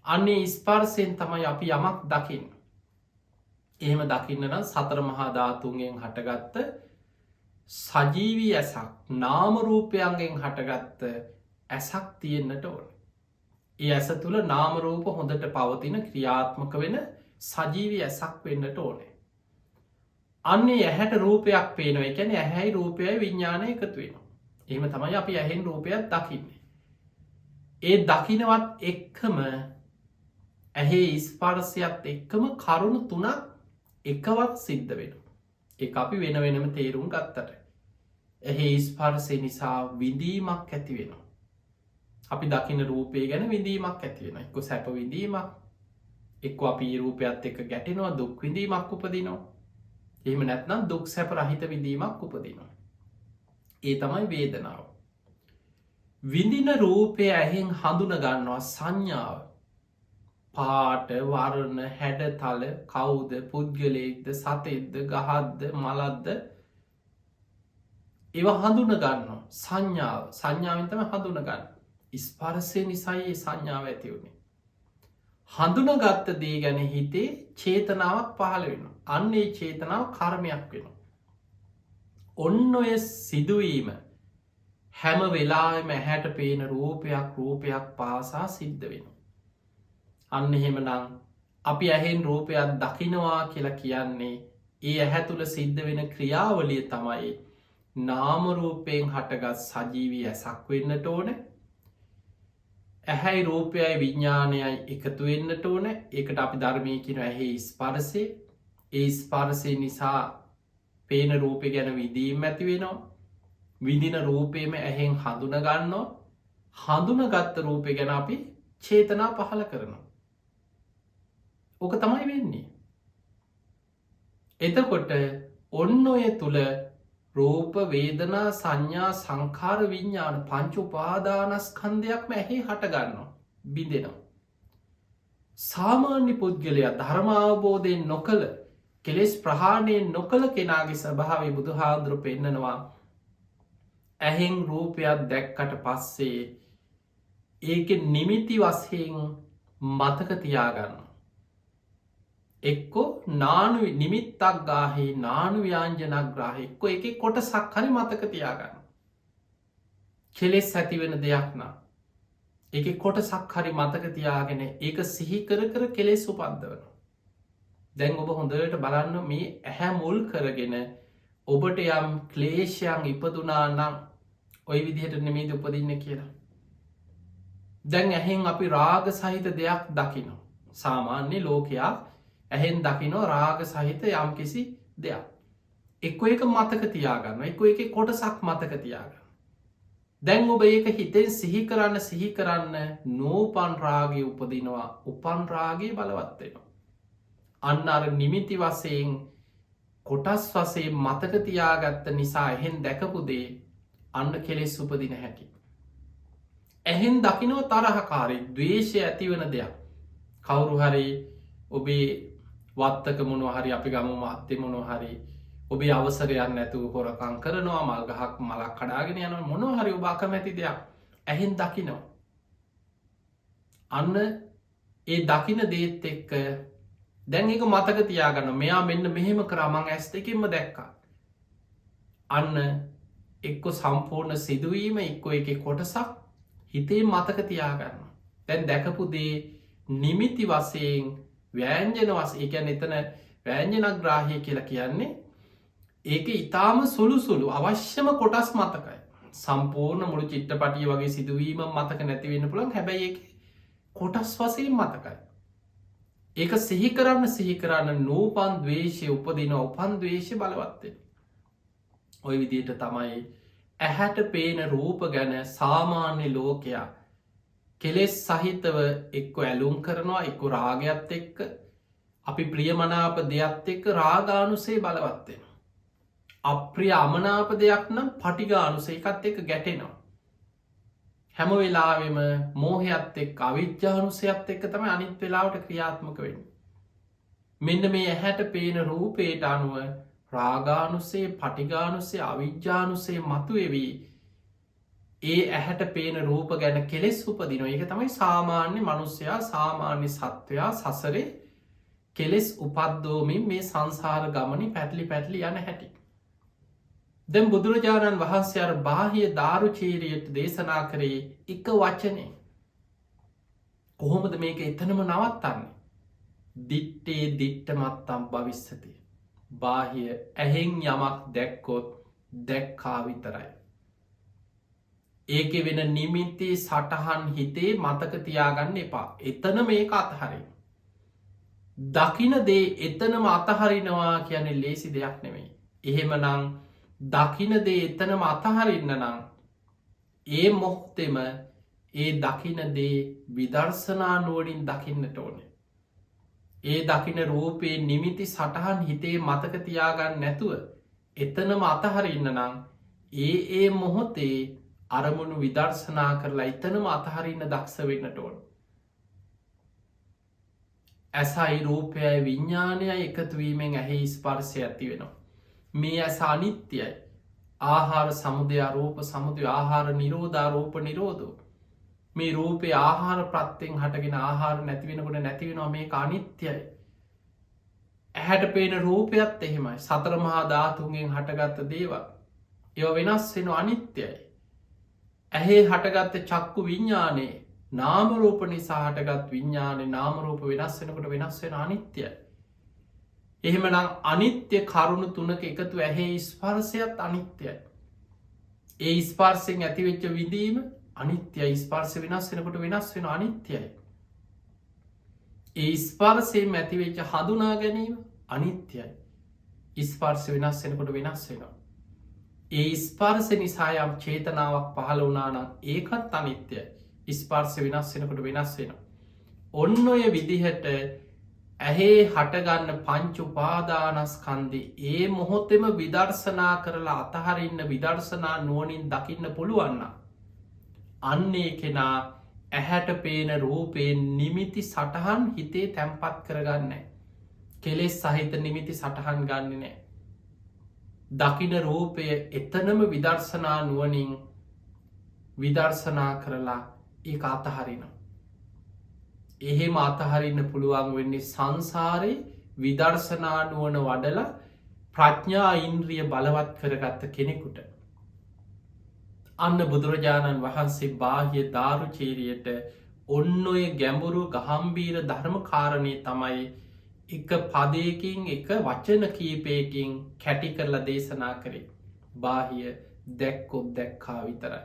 අන්නේ ස්පර්සයෙන් තමයි අපි යමක් දකින්න. එහෙම දකින්න නම් සතර මහා ධාතුන්ගෙන් හටගත්ත සජීවී ඇසක් නාමරූපයන්ගෙන් හටගත්ත ඇසක් තියෙන්න්නට ඕන. ඒ ඇස තුළ නාමරූප හොඳට පවතින ක්‍රියාත්මක වෙන සජීවී ඇසක් වෙන්නට ඕනේ. අන්නේ ඇහැට රූපයක් පේනව එකැන ඇහැයි රූපයයි විඤ්ඥානය එකතු වෙනවා. එහෙම තමයි අපි ඇහෙන් රූපයක් දකින්නේ. ඒ දකිනවත් එක්කම ඇහේ ස්පර්සයත් එක්කම කරුණු තුනක් එකවත් සිද්ධ වෙන. එක අපි වෙන වෙනම තේරුම් ගත්තට. ඇහේ ස්පර්සය නිසා විඳීමක් ඇති වෙනවා. අපි දකින රූපය ගැන විඳීමක් ඇති වෙන එක්ක සැප විඳීමක් එක්ක අපි රූපයත් එක ගැටෙනවා දුක් විඳීමක් උපදිනවා. එහෙම නැත්නම් දුක් සැප රහිත විඳීමක් උපදිනවා. ඒ තමයි වේදනාව. විඳින රූපය ඇහෙන් හඳුන ගන්නවා සංඥාව. පාට වරණ හැඩතල කවුද පුද්ගලයෙක්ද සතෙද්ද ගහද්ද මලද්ද ඒව හඳුන ගන්නවා සංඥාව සංඥාවතම හඳුන ගන්න. ස්පර්සය නිසයි සංඥාව ඇති වුණේ. හඳුනගත්ත දේ ගැන හිතේ චේතනාවක් පහළ වෙන. අන්නේ චේතනාව කර්මයක් වෙන. ඔන්න ඔය සිදුවීම හැම වෙලාම ඇහැට පේන රූපයක් පාසා සිද්ධ වෙන. අන්න එහෙමනම් අපි ඇහෙන් රූපයක් දකිනවා කියලා කියන්නේ ඒ ඇහැ තුළ සිද්ධ වෙන ක්‍රියාවලිය තමයි නාමරූපයෙන් හටගත් සජීවී ඇසක් වෙන්නට ඕන. ඇහැයි රූපයයි විඤ්ඥානයයි එකතු වෙන්නට ඕන. ඒකට අපි ධර්මය කියන ඇහේ ස්පර්සය ඒ ස්පර්සය නිසා පේන රූපය ගැන විදීම් ඇති වෙනවා. විදින රූපයම ඇහෙන් හඳුනගන්නවා. හඳුනගත්ත රූපය ගැන අපි චේතනා පහල කරනවා. ඕක තමයි වෙන්නේ. එතකොට ඔන්න ඔය තුළ රූප වේදනා සංඥා සංකාර විඤ්ඥාන පංචු උපාදානස්කන්ධයක්ම ඇහි හටගන්නවා බිඳෙනවා. සාමාන්‍ය පුද්ගලයා ධර්මාවබෝධයෙන් නොකළ කෙලෙස් ප්‍රහාණයෙන් නොකළ කෙනාගේ ස්වභාවය බුදුහාන්දුරු පෙන්නනවා. ඇහෙන් රූපයක් දැක්කට පස්සේ ඒක නිමිති වසයෙන් මතක තියාගන්න. එක්කො නානු නිමිත්තක් ගාහි නානු ව්‍යාංජනක් ග්‍රාහ එක්කො එක කොට සක්හරි මතක තියාගන්න. කෙලෙස් ඇතිවෙන දෙයක් නම් එක කොට සක්හරි මතක තියාගෙන ඒක සිහිකර කර කෙලෙස් උපන්දවන. දැන් ඔබ හොඳට බලන්න මේ ඇහැ මුල් කරගෙන ඔබට යම් ක්ලේෂයන් ඉපදුනා නම් ඔය විදිහට නෙමේද උපදින්න කියලා. දැන් ඇහෙන් අපි රාග සහිත දෙයක් දකිනවා. සාමාන්‍ය ලෝකයා ඇහෙන් දකිනෝ රාග සහිත යම් කිසි දෙයක්. එක්ක එක මතක තියාගන්න එක එක කොටසක් මතක තියාගන්න. දැන් ඔබ ඒක හිතෙන් සිහි කරන්න නෝපන් රාගය උපදිනවා උපන් රාගේ බලවත්වෙනවා. අන්න අර නිමිති වසයෙන් කොටස් වසේ මතක තියාගත්ත නිසා එහෙන් දැකපුදේ අන්න කෙලෙස් උපදින හැකි. ඇහෙන් දකිනෝ තරහකාරි දවේශය ඇතිවන දෙයක්. කවුරු හරි ඔබේ වත්තක මොනහරි අපි ගම මත්තය මොනොහරි ඔබේ අවසරයන් නැතු හොරකං කරනවා මල්ගහක් මලක් කඩාගෙන යන මොනොහරි ඔබාක මැති දෙයක් ඇහෙන් දකිනවා. අන්න ඒ දකින දේත් එක්ක දැන් එක මතක තියාගන්න මෙයා මෙන්න මෙහෙම කරාමං ඇස් දෙකින්ම දැක්කා. අන්න එක්කො සම්පූර්ණ සිදුවීම එක්කො එක කොටසක් හිතේ මතක තියාගන්න. තැන් දැකපු දේ නිමිති වසයෙන් වෑන්ජන වස එකැන එතන වෑන්ජනග්‍රාහය කියලා කියන්නේ ඒක ඉතාම සුළු සුළු අවශ්‍යම කොටස් මතකයි. සම්පූර්ණ මුළු චිට්ටපටිය වගේ සිදුවීම මතක නැතිවෙන්න පුළන් හැබැයි කොටස් වසයෙන් මතකයි. ඒක සිහිකරන්න නූපන් දවේශය උපදින උපන් දවේශය බලවත්තේ. ඔය විදියට තමයි ඇහැට පේන රූප ගැන සාමාන්‍ය ලෝකයා කෙලෙස් සහිතව එක්ක ඇලුම් කරනවා එක්ක රාගයක්ත් එක්ක අපි ප්‍රියමනාප දෙයක් එක්ක රාගානුසේ බලවත්වෙන. අප්‍රිය අමනාප දෙයක් නම් පටිගානුසේකත් එක ගැටෙනවා. හැම වෙලාවෙම මෝහයත් එක් අවිද්‍යානුසයත් එක්ක තම අනිත් වෙලාවට ක්‍රියාත්මක වෙන්න. මෙන්න මේ ඇහැට පේන රූපේට අනුව රාගානුසේ පටිගානුසේ අවිද්‍යානුසේ මතුවෙවී ඒ ඇහැට පේන රූප ගැන කෙලෙස් උපදින එක තමයි සාමාන්‍ය මනුස්්‍යයා සාමාන්‍ය සත්වයා සසරේ කෙලෙස් උපද්දෝමින් මේ සංසාර ගමනි පැටලි යන හැටි. දැම් බුදුරජාණන් වහන්සේ අර බාහිය දාරුචීරයට දේශනා කරේ එක වචනය කොහොමද මේක එතනම නවත්තන්නේ. දිට්ටේ දිට්ටමත්තම් භවිස්සති. බාහිය ඇහෙන් යමක් දැක්කොත් දැක්කා විතරයි. ඒක වෙන නිමිති සටහන් හිතේ මතක තියාගන්න එපා. එතන මේක අතහරි. දකින දේ එතනම අතහරිනවා කියන්නේ ලේසි දෙයක් නෙමෙයි. එහෙම නං දකින දේ එතනම අතහරින්න නං ඒ මොහොතෙම ඒ දකින දේ විදර්ශනා නුවනින් දකින්නට ඕනේ. ඒ දකින රූපයේ නිමිති සටහන් හිතේ මතක තියාගන්න නැතුව එතනම අතහරින්න නං ඒ මොහොතේ අරමුණු විදර්ශනා කරලා එතනම අතහරින්න දක්ෂ වෙන්නට ඕන. ඇසයි රූපයයි විඤ්ඥානය එකතුවීමෙන් ඇහි ස්පර්ශය ඇති වෙනවා. මේ ඇස අනිත්‍යයි. ආහාර සමුදයා රූප සමුදය ආහාර නිරෝධාරූප නිරෝධෝ. මේ රූපය ආහාර ප්‍රත්තිෙන් හටගෙන ආහාර නැතිවෙනකොට නැතිවෙනවා මේ අනිත්‍යයි. ඇහැට පේන රූපයත් එහෙමයි සතර මහා ධාතුන්ගෙන් හටගත්ත දේවල්. ඒව වෙනස් වෙන අනිත්‍යයි. ඇහේ හටගත්ත චක්කු විඤ්ඥානයේ නාමරූප නිසා හටගත් විඤ්ඥානය නාමරූප වෙනස් වෙනකොට වෙනස් වෙන අනිත්‍යයි. එහෙමනම් අනිත්‍ය කරුණු තුනක එකතු ඇහේ ස්පර්සයත් අනිත්‍යයි. ඒ ස්පර්සයෙන් ඇතිවෙච්ච විදීම අනිත්‍යයි ස්පර්ස වෙනස් වෙනකොට වෙනස් වෙන අනිත්‍යයි. ඒ ස්පර්සයෙන් ඇතිවෙච්ච හඳුනා ගැනීම අනිත්‍යයි. ස්පර්ස වෙනස් වෙනකොට වෙනස් වෙනවා. ඒ ස්පර්ස නිසායම් චේතනාවක් පහළ වනානම් ඒකත් අනිත්‍යයි. ස්පර්ස වෙනස් වෙනකොට වෙනස් වෙනවා. ඔන්න ඔය විදිහට ඇහේ හටගන්න පංචුපාදානස්කන්දි ඒ මොහොතෙම විදර්ශනා කරලා අතහරන්න විදර්ශනා නුවනින් දකින්න පුළුවන්න. අන්නේ කෙනා ඇහැට පේන රූපයෙන් නිමිති සටහන් හිතේ තැම්පත් කරගන්න. කෙලෙස් සහිත නිමිති සටහන් ගන්න නෑ. දකින රූපය එතනම විදර්ශනා නුවනින් විදර්ශනා කරලා ඒ අතහරිනවා. එහෙම අතහරින්න පුළුවන් වෙන්නේ සංසාරය විදර්ශනානුවන වඩල ප්‍රඥා ඉන්ද්‍රිය බලවත් කරගත්ත කෙනෙකුට. අන්න බුදුරජාණන් වහන්සේ බාහිය දාරුචේරියට ඔන්න ඔය ගැඹුරු ගහම්බීර ධර්ම කාරණය තමයි එක පදයකින් එක වචන කීපයකින් කැටි කරලා දේශනා කරේ. බාහිය දැක්කොත් දැක්කා විතරයි.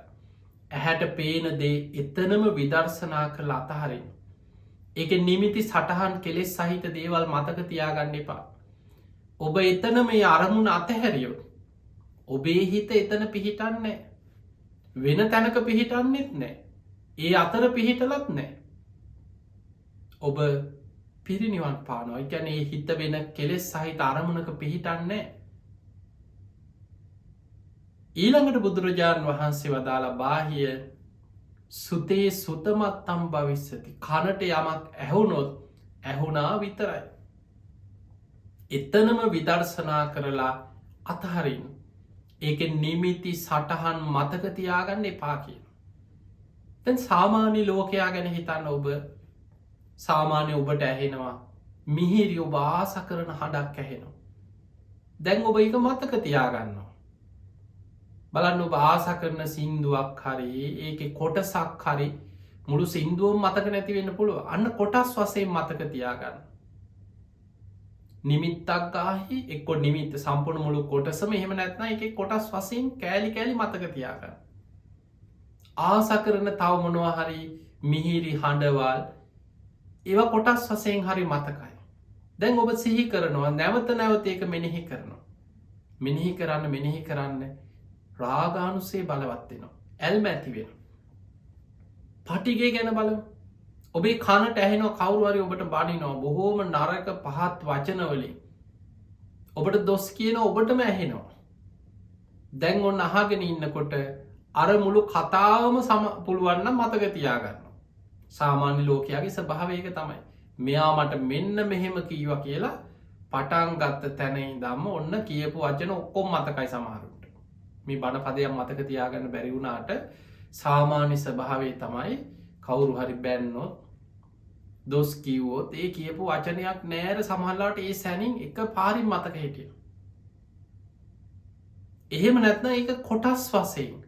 ඇහැට පේන දේ එතනම විදර්ශනා කරලා අතහරින්. එක නිමිති සටහන් කෙලෙස් සහිත දේවල් මතක තියාගන්න එපා. ඔබ එතන මේ අරමුණ අතහැරියෝ. ඔබේ හිත එතන පිහිටන්නේ වෙන තැනක පිහිටන්නෙත් නෑ. ඒ අතර පිහිටලත් නෑ. ඔබ පිරිනිවන් පානවා එකැනේ හිත වෙන කෙලෙස් සහිත අරමුණක පිහිටන්නේ. ඊළඟට බුදුරජාණන් වහන්සේ වදාළ බාහිය සුතේ සුතමත්තම් භවිස්සති. කනට යමක් ඇහුනොත් ඇහුනා විතරයි. එතනම විදර්ශනා කරලා අතහරින් ඒක නිමිති සටහන් මතක තියාගන්න එපා කිය. තැන් සාමාන්‍ය ලෝකයා ගැන හිතන්න ඔබ සාමාන්‍ය ඔබට ඇහෙනවා මිහිරි ඔබ ආස කරන හඬක් ඇහෙනවා. දැන් ඔබ එක මතක තියාගන්නවා. බලන්න ඔබ ආස කරන සින්දුවක් හරි ඒක කොටසක් හරි මුළු සින්දුවම් මතක නැතිවෙන්න පුළුව අන්න කොටස් වසේ මතක තියාගන්න. නිමිත්තක් ගාහි එක්කො නිමිත්ත සම්පුර්ණ මුළු කොටසම එහෙම නැත්න එක කොටස් වසයෙන් කෑලි කෑලි මතක තියාගන්න. ආස කරන තව මොනවා හරි මිහිරි හඬවල් ඒව කොටස් වසයෙන් හරි මතකයි. දැන් ඔබ සිහි කරනවා නැවත නැවත ඒක මෙනෙහි කරනවා. මෙනෙහි කරන්න රාගානුසේ බලවත්වෙනවා. ඇල්ම ඇතිවෙන. පටිගේ ගැන බලමු. ඔබේ කනට ඇහෙනෝ කවරුවරි ඔබට බනිනෝ බොහෝම නරක පහත් වචනවලින්. ඔබට දොස් කියන ඔබටම ඇහෙනවා. දැන් ඔන්න අහගෙන ඉන්නකොට අර මුළු කතාවම සම පුළුවන්න මතක තියාගන්න. සාමාන්‍ය ලෝකයාගේ ස්භාවයක තමයි. මෙයා මට මෙන්න මෙහෙම කීව කියලා පටන් ගත්ත තැනයි දම්ම ඔන්න කියපු වචන ඔක්කොම් මතකයි සමහරුට. මේ බණ පදයක් මතක තියාගන්න බැරිවුණාට සාමාන්‍ය ස්භාවේ තමයි කවුරු හරි බැන්නොත් දොස් කිව්වෝත් ඒ කියපු වචනයක් නෑර සමහල්ලාට ඒ සැනින් එක පාරින් මතක හිටිය. එහෙම නැත්න එක කොටස් වසයෙන්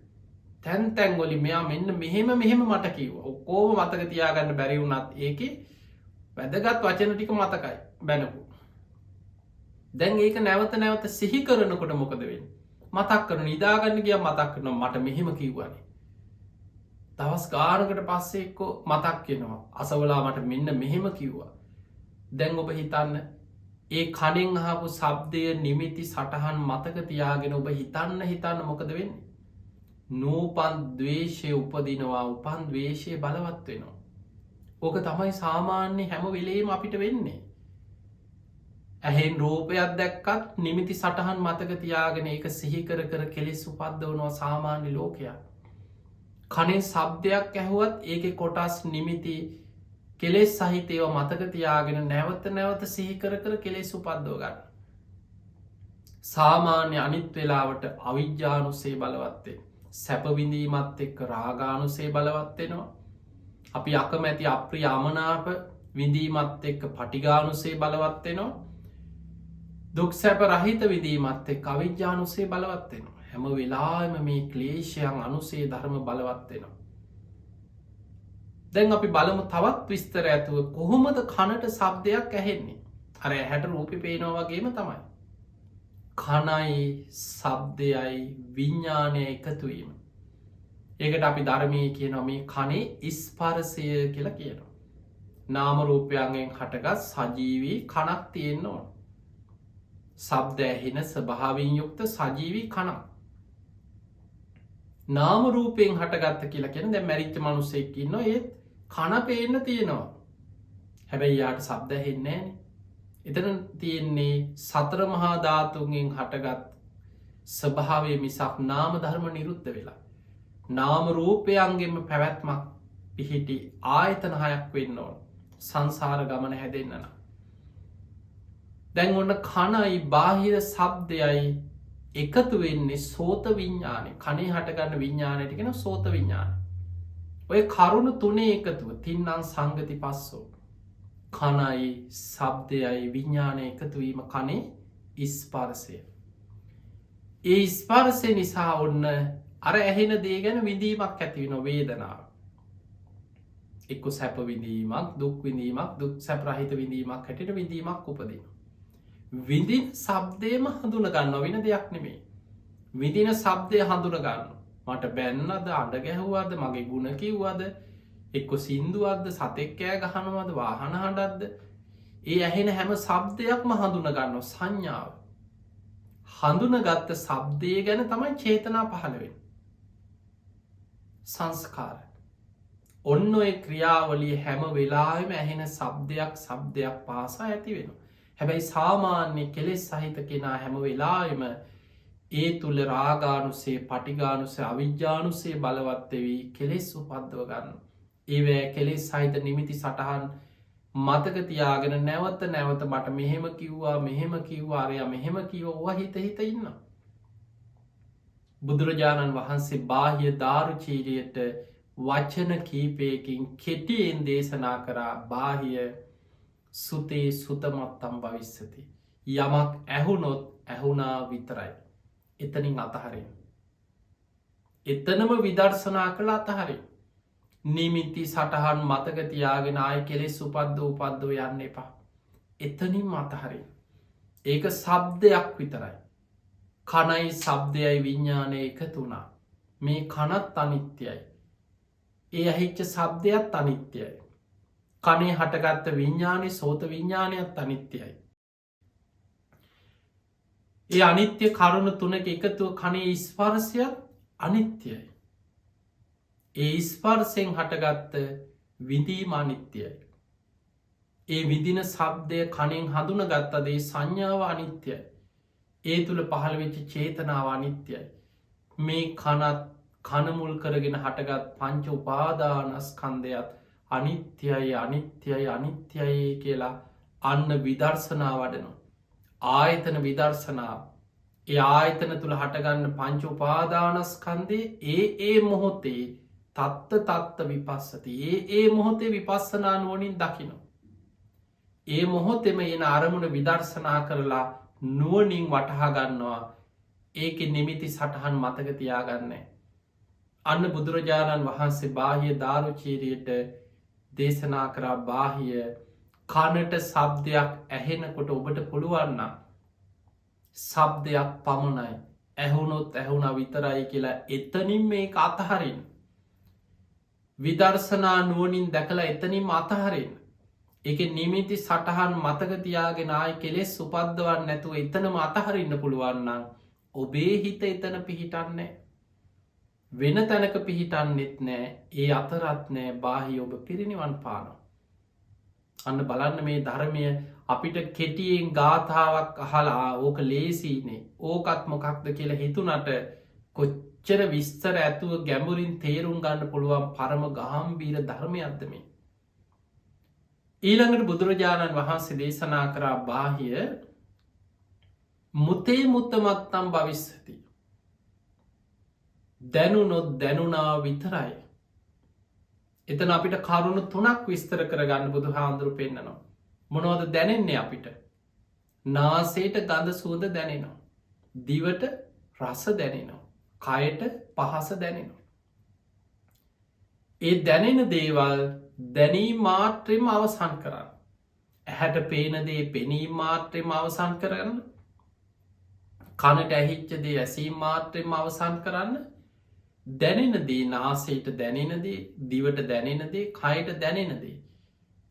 තැන් තැන්ගොලි මෙයා මෙන්න මෙහෙම මට කිව ඔක්කෝම මතක තියාගන්න බැරි වුණත් ඒක වැදගත් වචන ටික මතකයි බැනපු. දැන් ඒක නැවත නැවත සිහි කරනකොට මොකද වෙන් මතක් කරන නිදාගන්න ගිය මතක් කරන මට මෙහෙම කිව්වනේ. දවස් ගානකට පස්සේ එක්කෝ මතක් කෙනවා අසවලා මට මෙන්න මෙහෙම කිව්වා. දැන් ඔබ හිතන්න ඒ කණෙන් හපු සබ්දය නිමිති සටහන් මතක තියාගෙන ඔබ හිතන්න මොකද වෙන්නේ. නූපන් දවේශය උපදිනවා උපන් දවේශය බලවත් වෙනවා. ඕක තමයි සාමාන්‍ය හැම වෙලේම අපිට වෙන්නේ. ඇහෙන් රූපයක් දැක්කත් නිමිති සටහන් මතක තියාගෙන ඒක සිහිකර කෙලෙස් උපද්දවනවා සාමාන්‍ය ලෝකයා. කනේ සබ්දයක් ඇහුවත් ඒක කොටස් නිමිති කෙලෙස් සහිතේව මතක තියාගෙන නැවත සිහිකර කෙලෙස් උපද්දව ගන්න. සාමාන්‍ය අනිත් වෙලාවට අවිජ්‍යානුසේ බලවත්තේ සැපවිඳීමත් එක්ක රාගානුසේ බලවත්වෙනවා. අපි අකමැති අප්‍රිය අමනාප විඳීමත් එක්ක පටිගානුසේ බලවත්වෙනවා. දුක් සැප රහිත විදීමත් එක් අවිජ්‍යානුසේ බලවත්වෙනවා. හැම වෙලාම මේ ක්ලේෂයන් අනුසේ ධර්ම බලවත්වෙනවා. දැන් අපි බලමු තවත් විස්තර ඇතුව කොහොමද කනට සබ්දයක් ඇහෙන්නේ. අර හැට රූපි පේනවා වගේම තමයි. කනයි සබ්දයයි විඤ්ඥානය එකතුවීම. ඒකට අපි ධර්මය කියනවා මේ කනේ ස්පරසය කියලා කියනවා. නාම රූපයන්ගෙන් හටගත් සජීවී කනක් තියෙන්න ඕන. සබ්ද ඇහෙන ස්වභාවින් යුක්ත සජීවී කනක්. නාම රූපයෙන් හටගත්ත කියලා කියන දැ මැරිච්ච මනුස්සෙක් ඉන්න ඒත් කන පේන්න තියෙනවා. හැබැයි යාට සබ්ද හෙන්නේන. එතන තියෙන්නේ සතර මහා ධාතුන්ගෙන් හටගත් ස්වභාවය මිසක් නාම ධර්ම නිරුද්ධ වෙලා. නාම රූපයන්ගෙම පැවැත්මක් පිහිටි ආයතන හයක් වෙන්න ඕන සංසාර ගමන හැදෙන්න්නන. දැන් ඔන්න කනයි බාහිර සබ්දයයි එකතු වෙන්නේ සෝත විඤ්ඥානය කනේ හටගන්න විඤ්ඥානයටගෙන සෝත විඤ්ඥාන. ඔය කරුණු තුනේ එකතුව තින්නන් සංගති පස්සෝ. කනයි සබ්දයයි විඤ්ඥානය එකතුවීම කනේ ඉස්පරසය. ඒ ස්පර්සය නිසා ඔන්න අර ඇහෙන දේ ගැන විඳීමක් ඇතිවෙන වේදනාව. එක්කු සැප විඳීමක් දුක් විඳීමක් දුක් සැප්‍රහිත විඳීමක් හැටිට විඳීමක් උපදින. විඳින් සබ්දයම හඳුනගන්න වෙන දෙයක් නෙමේ. විදින සබ්දය හඳුනගන්න මට බැන්නද අඩ ගැහුවද මගේ ගුණ කිව්වද එක්කො සින්දුවත්ද සතෙක්කෑ ගහනවද වාහන හඬක්ද ඒ ඇහෙන හැම සබ්දයක්ම හඳුනගන්න සංඥාව. හඳුනගත්ත සබ්දය ගැන තමයි චේතනා පහළවෙන්. සංස්කාර ඔන්න ඔය ක්‍රියාවලිය හැම වෙලාම ඇහෙන සබ්දයක් පාසා ඇති වෙන. හැබැයි සාමාන්‍ය කෙලෙස් සහිත කෙනා හැම වෙලාම ඒ තුළ රාගානුසේ පටිගානුසේ අවිජ්‍යානුසේ බලවත්තවී කෙලෙස් උපද්දව ගන්න. ඒවෑ කෙලෙස් සහිත නිමිති සටහන් මතක තියාගෙන නැවත නැවත මට මෙහෙම කිව්වා අරයා මෙහෙම කිව ඕ හිත ඉන්න. බුදුරජාණන් වහන්සේ බාහිය ධාරුචීරයට වචන කීපයකින් කෙටියෙන් දේශනා කරා බාහිය සුතේ සුතමත්තම් භවිස්සති. යමක් ඇහුනොත් ඇහුනා විතරයි. එතනින් අතහරෙන්. එතනම විදර්ශනා කළ අතහරි. නිමිති සටහන් මතක තියාගෙන ආය කෙලෙස් උපද්දෝ යන්න එපා. එතනින් අතහරි. ඒක සබ්දයක් විතරයි. කණයි සබ්දයයි විඤ්ඥානය එකතුනා. මේ කනත් අනිත්‍යයි. ඒ ඇහිච්ච සබ්දයක් අනිත්‍යයි. කනේ හටගත්ත විඤ්ඥානය සෝත විඤ්ඥානයක් අනිත්‍යයි. ඒ අනිත්‍ය කරුණු තුනක එකතුව කනේ ස්පර්ශයක් අනිත්‍යයි. ඒ ස්පර්සයෙන් හටගත්ත විඳීම අනිත්‍යයි. ඒ විදින සබ්දය කනෙන් හඳුන ගත්තදේ සංඥාව අනිත්‍යයි. ඒ තුළ පහළවෙච්ච චේතනාව අනිත්‍යයි. මේ කනත් කනමුල් කරගෙන හටගත් පංච උපාදානස්කන්දයත් අනිත්‍යයි අනිත්‍යයි අනිත්‍යයි කියලා අන්න විදර්ශනා වඩනු. ආයතන විදර්ශනාව ඒ ආයතන තුළ හටගන්න පංච උපාදානස්කන්දේ ඒ මොහොතේ තත්ත විපස්සති ඒ මොහොතේ විපස්සනා නුවනින් දකින. ඒ මොහොතෙම එන අරමුණ විදර්ශනා කරලා නුවනින් වටහාගන්නවා ඒක නිමිති සටහන් මතකතියාගන්න. අන්න බුදුරජාණන් වහන්සේ බාහිය දාරුචීරයට දේශනා කරා බාහිය කනට සබ්දයක් ඇහෙනකොට ඔබට පුළුවන්න සබ්දයක් පමණයි ඇහුනොත් ඇහුණ විතරයි කියලා එතනින් මේ අතහරින්. විදර්ශනා නුවනින් දැකලා එතනින් අතහරින්. එක නිමිති සටහන් මතකතියාගෙන ආය කෙලෙස් උපද්දවන්න නැතුව එතනම අතහරින්න පුළුවන්නම් ඔබේ හිත එතන පිහිටන්නේ. වෙන තැනක පිහිටන්නෙත් නෑ ඒ අතරත් නෑ බාහි ඔබ පිරිනිවන් පාන. අන්න බලන්න මේ ධර්මය අපිට කෙටියෙන් ගාථාවක් අහලා ඕක ලේසිනේ ඕකත් මොකක්ද කියලා හිතුනට කොච්චර විස්තර ඇතුව ගැඹුරින් තේරුම් ගන්න පුළුවන් පරම ගාම්බීර ධර්මයක්ද මේ. ඊළඟට බුදුරජාණන් වහන්සේ දේශනා කරා බාහිය මුතේ මුත්තමත්තම් භවිස්සති. දැනුනොත් දැනුනා විතරයි. එතන අපිට කරුණු තුනක් විස්තර කරගන්න බුදු හාන්දුරු පෙන්න්නනවා. මොනවද දැනෙන්නේ අපිට. නාසේට ගඳ සූද දැනෙනවා. දිවට රස දැනෙනවා. කයට පහස දැනෙනවා. ඒ දැනෙන දේවල් දැනී මාත්‍රෙම අවසන් කරන්න. ඇහැට පේනදේ පෙනී මාත්‍රෙම අවසන් කරන්න. කනට ඇහිච්චදේ ඇසී මාත්‍රෙම අවසන් කරන්න. දැනෙනදේ නාසේට දැනෙනදේ දිවට දැනෙනදේ කයට දැනෙනදේ.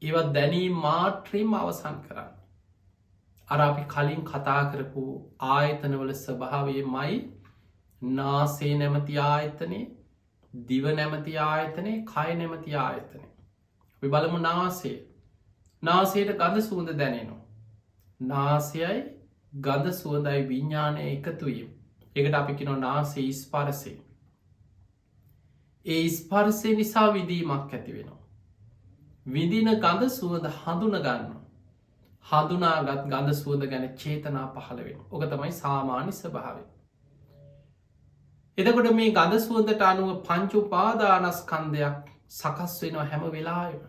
ඒවත් දැනී මාත්‍රීම අවසන් කරන්න. අර අපි කලින් කතා කරපු ආයතනවල ස්වභාවය මයි නාසේ නැමති ආයතනය දිව නැමති ආයතනය කය නැමති ආයතනය. අපි බලමු නාසේ නාසේට ගඳ සුවඳ දැනෙනවා. නාසයයි ගඳ සුවඳයි විඤ්ඥානය එකතුවීම. එකට අපි කිනො නාසේ ස්පරසේ. ඒ ස්පර්සය නිසා විදීමක් ඇති වෙනවා. විදින ගඳ සුවඳ හඳුන ගන්න. හඳුනාගත් ගඳ සුවඳ ගැන චේතනා පහළ වෙන. ඕක තමයි සාමාන්‍ය ස්වභාවය. එතකොට මේ ගඳ සුවඳට අනුව පංච උපාදානස්කන්ධයක් සකස් වෙනවා හැම වෙලාවෙම.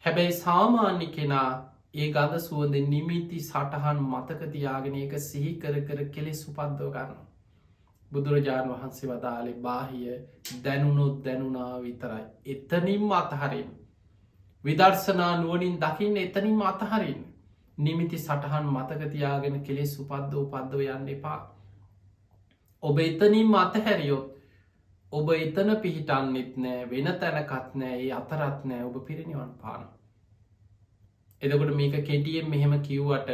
හැබැයි සාමාන්‍ය කෙනා ඒ ගඳ සුවඳ නිමිති සටහන් මතක තියාගෙන එක සිහි කර කර කෙලෙස් උපද්දව ගන්න. බුදුරජාණන් වහන්සේ වදාළේ බාහිය දැනුනොත් දැනුනා විතරයි. එතනින්ම අතහරින්. විදර්ශනා නුවනින් දකින්න එතනින්ම අතහරින්. නිමිති සටහන් මතකතියාගෙන කෙලෙස් උපද්දව යන්න එපා. ඔබ එතනින්ම අතහැරියොත් ඔබ එතන පිහිටන්නෙත් නෑ වෙන තැනකත් නෑ ඒ අතරත් නෑ ඔබ පිරිනිවන් පාන. එදකොට මේක කෙටියෙන් මෙහෙම කිව්වට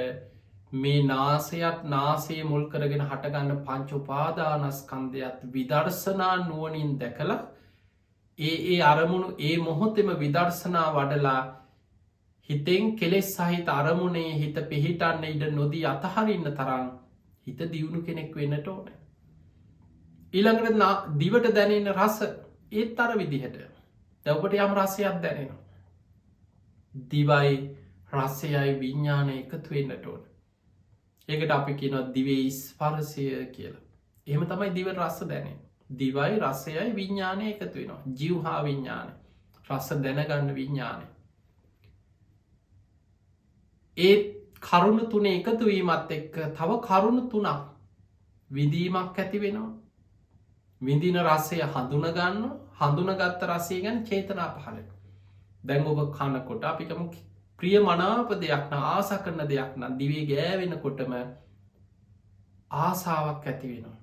මේ නාසයත් නාසේ මුල් කරගෙන හටගන්න පංච උපාදානස්කන්ධයත් විදර්ශනා නුවනින් දැකලා ඒ අරමුණු ඒ මොහොතෙම විදර්ශනා වඩලා හිතෙන් කෙලෙස් සහිත අරමුණේ හිත පිහිටන්න ඉඩ නොදී අතහරින්න තරම් හිත දියුණු කෙනෙක් වෙන්නට ඕන. ඊළඟට දිවට දැනෙන රස ඒත් අර විදිහට දැවකට යම් රසයක් දැනෙනවා. දිවයි රසයයි විඤ්ඥානය එකතු වෙන්නට ඕන. ඒකට අපි කියනොත් දිවේ ස්පර්ශය කියලා. එහෙම තමයි දිව රස දැනේ. දිවයි රසයයි විඤ්ඥානය එකතු වෙනවා. ජීවහා විඤ්ඥානය රස දැනගන්න විඤ්ඥානය. ඒත් කරුණු තුනේ එකතුවීමත් එක්ක තව කරුණු තුනක් විදීමක් ඇති වෙනවා. විඳින රසය හඳුනගන්න හඳුනගත්ත රසය ගැන චේතනා පහළ දැන් ඔබ කනකොට අපිකම ප්‍රිය මනාප දෙයක් නම් ආස කරන දෙයක් නම් දිවේ ගෑවෙනකොටම ආසාවක් ඇති වෙනවා.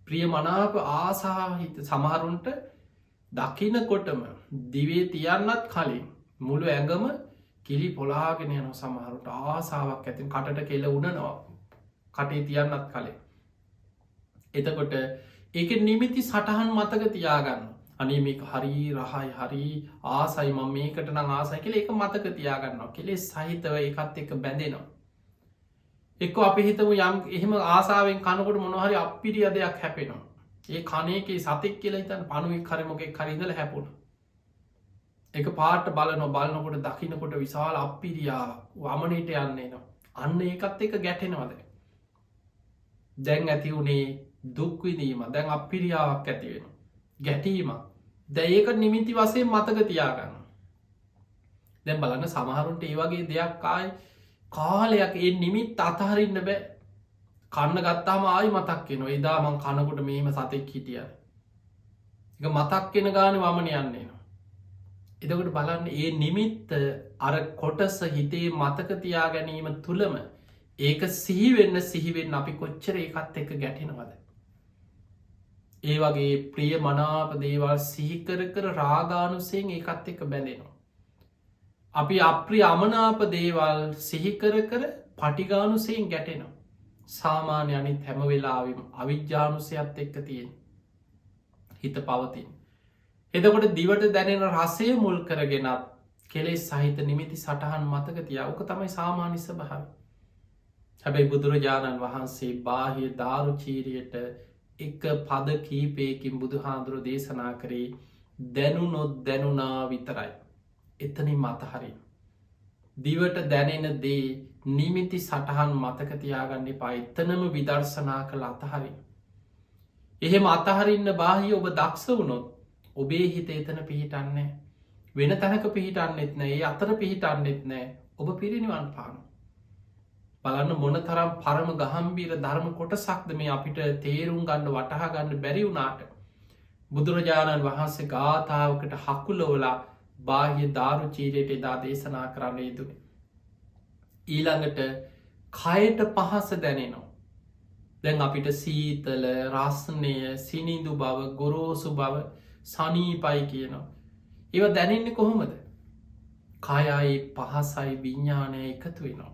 ප්‍රිය මනාප ආසාහිත සමහරුන්ට දකිනකොටම දිවේ තියන්නත් කලින් මුළු ඇඟම කිලි පොලාගෙන යන සමහරුට ආසාවක් ඇතින් කටට කෙල උනනවා කටේ තියන්නත් කලින්. එතකොට ඒක නිමිති සටහන් මතක තියාගන්න අනේ මේක හරි රහයි හරි ආසයි මම මේකට නම් ආසයි කියලා ඒක මතක තියාගන්නවා කෙලෙස් සහිතව ඒකත් එක්ක බැඳෙනවා. එක්ක අපි හිතමු යම් එහෙම ආසාවෙන් කනකොට මොනවා හරි අප්පිරිය දෙයක් හැපෙනවා. ඒ කණේකේ සතෙක් කියලා හිතන්න පණුවෙක් හරි මොකෙක් හරි ඉඳලා හැපුණා. ඒක පාට බලනකොට දකින්නකොට විශාල අප්පිරියාවක් වමනේට යන්න එනවා. අන්න ඒකත් එක්ක ගැටෙනවද? දැන් ඇති උනේ දුක් විඳීම. දැන් අප්පිරියාවක් ඇති වෙනවා. ගැටීමක්. දැන් ඒක නිමිති වශයෙන් මතක තියාගන්න. දැන් බලන්න සමහරුන්ට ඒ වගේ දෙයක් ආයි කාලයක් ඒ නිමිත් අතහරින්න බෑ. කන්න ගත්තාම ආයි මතක් වෙනවා. එදා මං කනකොට මෙහෙම සතෙක් හිටියා. ඒක මතක් වෙන ගානේ වමන යන්නේ. එතකොට බලන්න ඒ නිමිත්ත අර කොටස හිතේ මතක තියා ගැනීම තුළම ඒක සිහිවෙන්න අපි කොච්චර ඒකත් එක්ක ගැටෙනවද. ඒ වගේ ප්‍රිය මනාප දේවල් සිහිකර කර රාගානුසයෙන් ඒකත් එක්ක බැඳෙනවා. අපි අප්‍රිය අමනාප දේවල් සිහිකර කර පටිගානුසයෙන් ගැටෙනවා. සාමාන්‍ය අනිත් හැම වෙලාවෙම අවිජ්ජානුසයත් එක්ක තියෙන හිත පවතින්. එතකොට දිවට දැනෙන රසය මුල් කරගෙනත් කෙලෙස් සහිත නිමිති සටහන් මතක තියා ඕක තමයි සාමාන්‍ය ස්වභාවය. හැබැයි බුදුරජාණන් වහන්සේ බාහිය දාරුචීරියට එක පද කීපයකින් බුදුහාඳුරු දේශනා කරේ දැනුනොත් දැනුනා විතරයි. එතනින් අතහරින්. දිවට දැනෙන දේ නිමිති සටහන් මතක තියාගන්න එපා. එතනම විදර්ශනා කළ අතහරින්. එහෙම අතහරින්න බාහිය ඔබ දක්ෂ වුණොත් ඔබේ හිත එතන පිහිටන්නේ වෙන තැනක පිහිටන්නෙත් නෑ. ඒ අතර පිහිටන්නෙත් නෑ. ඔබ පිරිනිවන් පානු. බලන්න මොන තරම් පරම ගහම්බීර ධර්ම කොටසක්ද මේ අපිට තේරුම් ගන්න වටහා ගන්න බැරි වුණාට බුදුරජාණන් වහන්සේ ගාථාවකට හකුලවලා බාහිය දාරුචීරයට එදා දේශනා කරන්න යෙදුනේ. ඊළඟට කයට පහස දැනෙනවා. දැන් අපිට සීතල රස්නය සිනිඳු බව ගොරෝසු බව සනීපයි කියනවා. ඒව දැනෙන්නේ කොහොමද? කයයි පහසයි විඤ්ඥානය එකතු වෙනවා.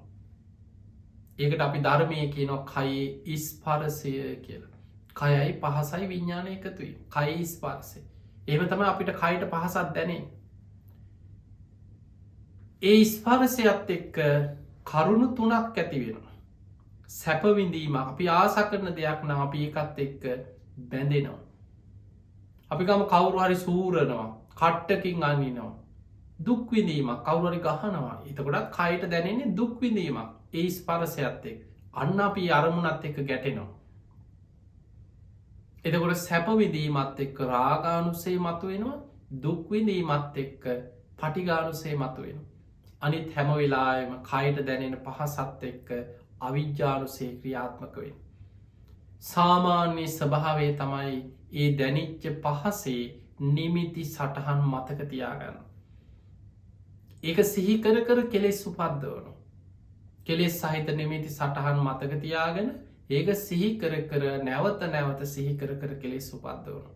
ඒකට අපි ධර්මය කියනවා කයේ ස්පර්ශය කියලා. කයයි පහසයි විඤ්ඥානය එකතුයි. කයි ස්පර්ශය. එහෙම තමයි අපිට කයට පහසත් දැනේ. ඒ ස්පර්ශයත් එක්ක කරුණු තුනක් ඇති වෙනවා. සැපවිඳීම අපි ආස කරන දෙයක් නම් අපි ඒකත් එක්ක බැඳෙනවා. අපි ගම කවුරු හරි සූරනවා කට්ටකින් අනිනවා. දුක්විඳීමක් කවුරරි ගහනවා. එතකොටත් කයට දැනෙන්නේ දුක්විඳීමක්. ඒ ස්පර්ශයත් එක් අන්න අපි අරමුණත් එක්ක ගැටෙනවා. එතකොට සැපවිඳීමත් එක්ක රාගානුසේ මතු වෙනවා. දුක්විඳීමත් එක්ක පටිගානුසේ මතු වෙනවා. අනිත් හැම වෙලාම කයට දැනෙන පහසත් එක්ක අවිජ්ජානුසේ ක්‍රියාත්මක වෙන. සාමාන්‍ය ස්වභාවය තමයි ඒ දැනිච්ච පහසේ නිමිති සටහන් මතක තියාගන්න. ඒක සිහිකර කර කෙලෙස් උපද්දවනු. කෙලෙස් සහිත නිමිති සටහන් මතක තියාගෙන ඒක සිහිකර කර නැවත නැවත සිහිකර කර කෙලෙස් උපද්දවනු.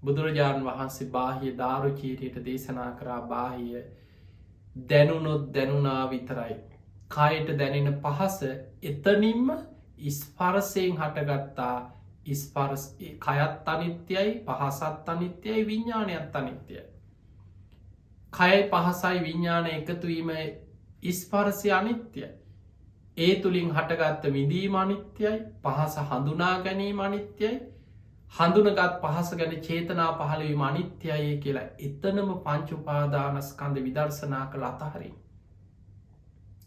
බුදුරජාණන් වහන්සේ බාහිය දාරුචීරයට දේශනා කරා බාහිය දැනුනොත් දැනුනා විතරයි. කයට දැනෙන පහස එතනින්ම ස්පර්ශයෙන් හටගත්තා කයත් අනිත්‍යයි පහසත් අනිත්‍යයි විඤ්ඥානයත් අනිත්‍යයි. කයයි පහසයි විඤ්ඥානය එකතුවීම ස්පර්ශය අනිත්‍යයි. ඒ තුළින් හටගත්ත විඳීම අනිත්‍යයි පහස හඳුනා ගැනීම අනිත්‍යයි හඳුනගත් පහස ගැන චේතනා පහළවීම අනිත්‍යයේ කියලා එතනම පංචුපාදානස්කන්ධ විදර්ශනා කළ අතහරින්.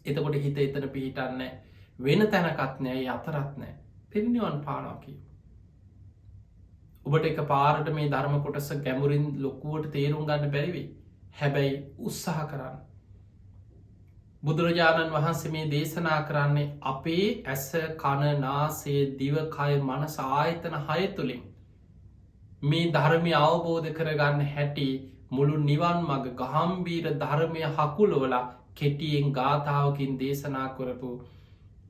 එතකොට හිත එතන පිහිටන්න වෙන තැනකත් නෑ අතරත් නෑ පිරිනිවන් පානාකී. ඔබට එක පාරට මේ ධර්ම කොටස ගැමුරින් ලොකුවට තේරුම් ගන්න බැරිවෙයි. හැබැයි උත්සාහ කරන්න. බුදුරජාණන් වහන්සේ මේ දේශනා කරන්නේ අපේ ඇස කණ නාසය දිවකය මනස ආයතන හය තුළින් මේ ධර්මය අවබෝධ කරගන්න හැටි මුළු නිවන් මග ගහම්බීර ධර්මය හකුලෝලා කෙටියෙන් ගාථාවකින් දේශනා කරපු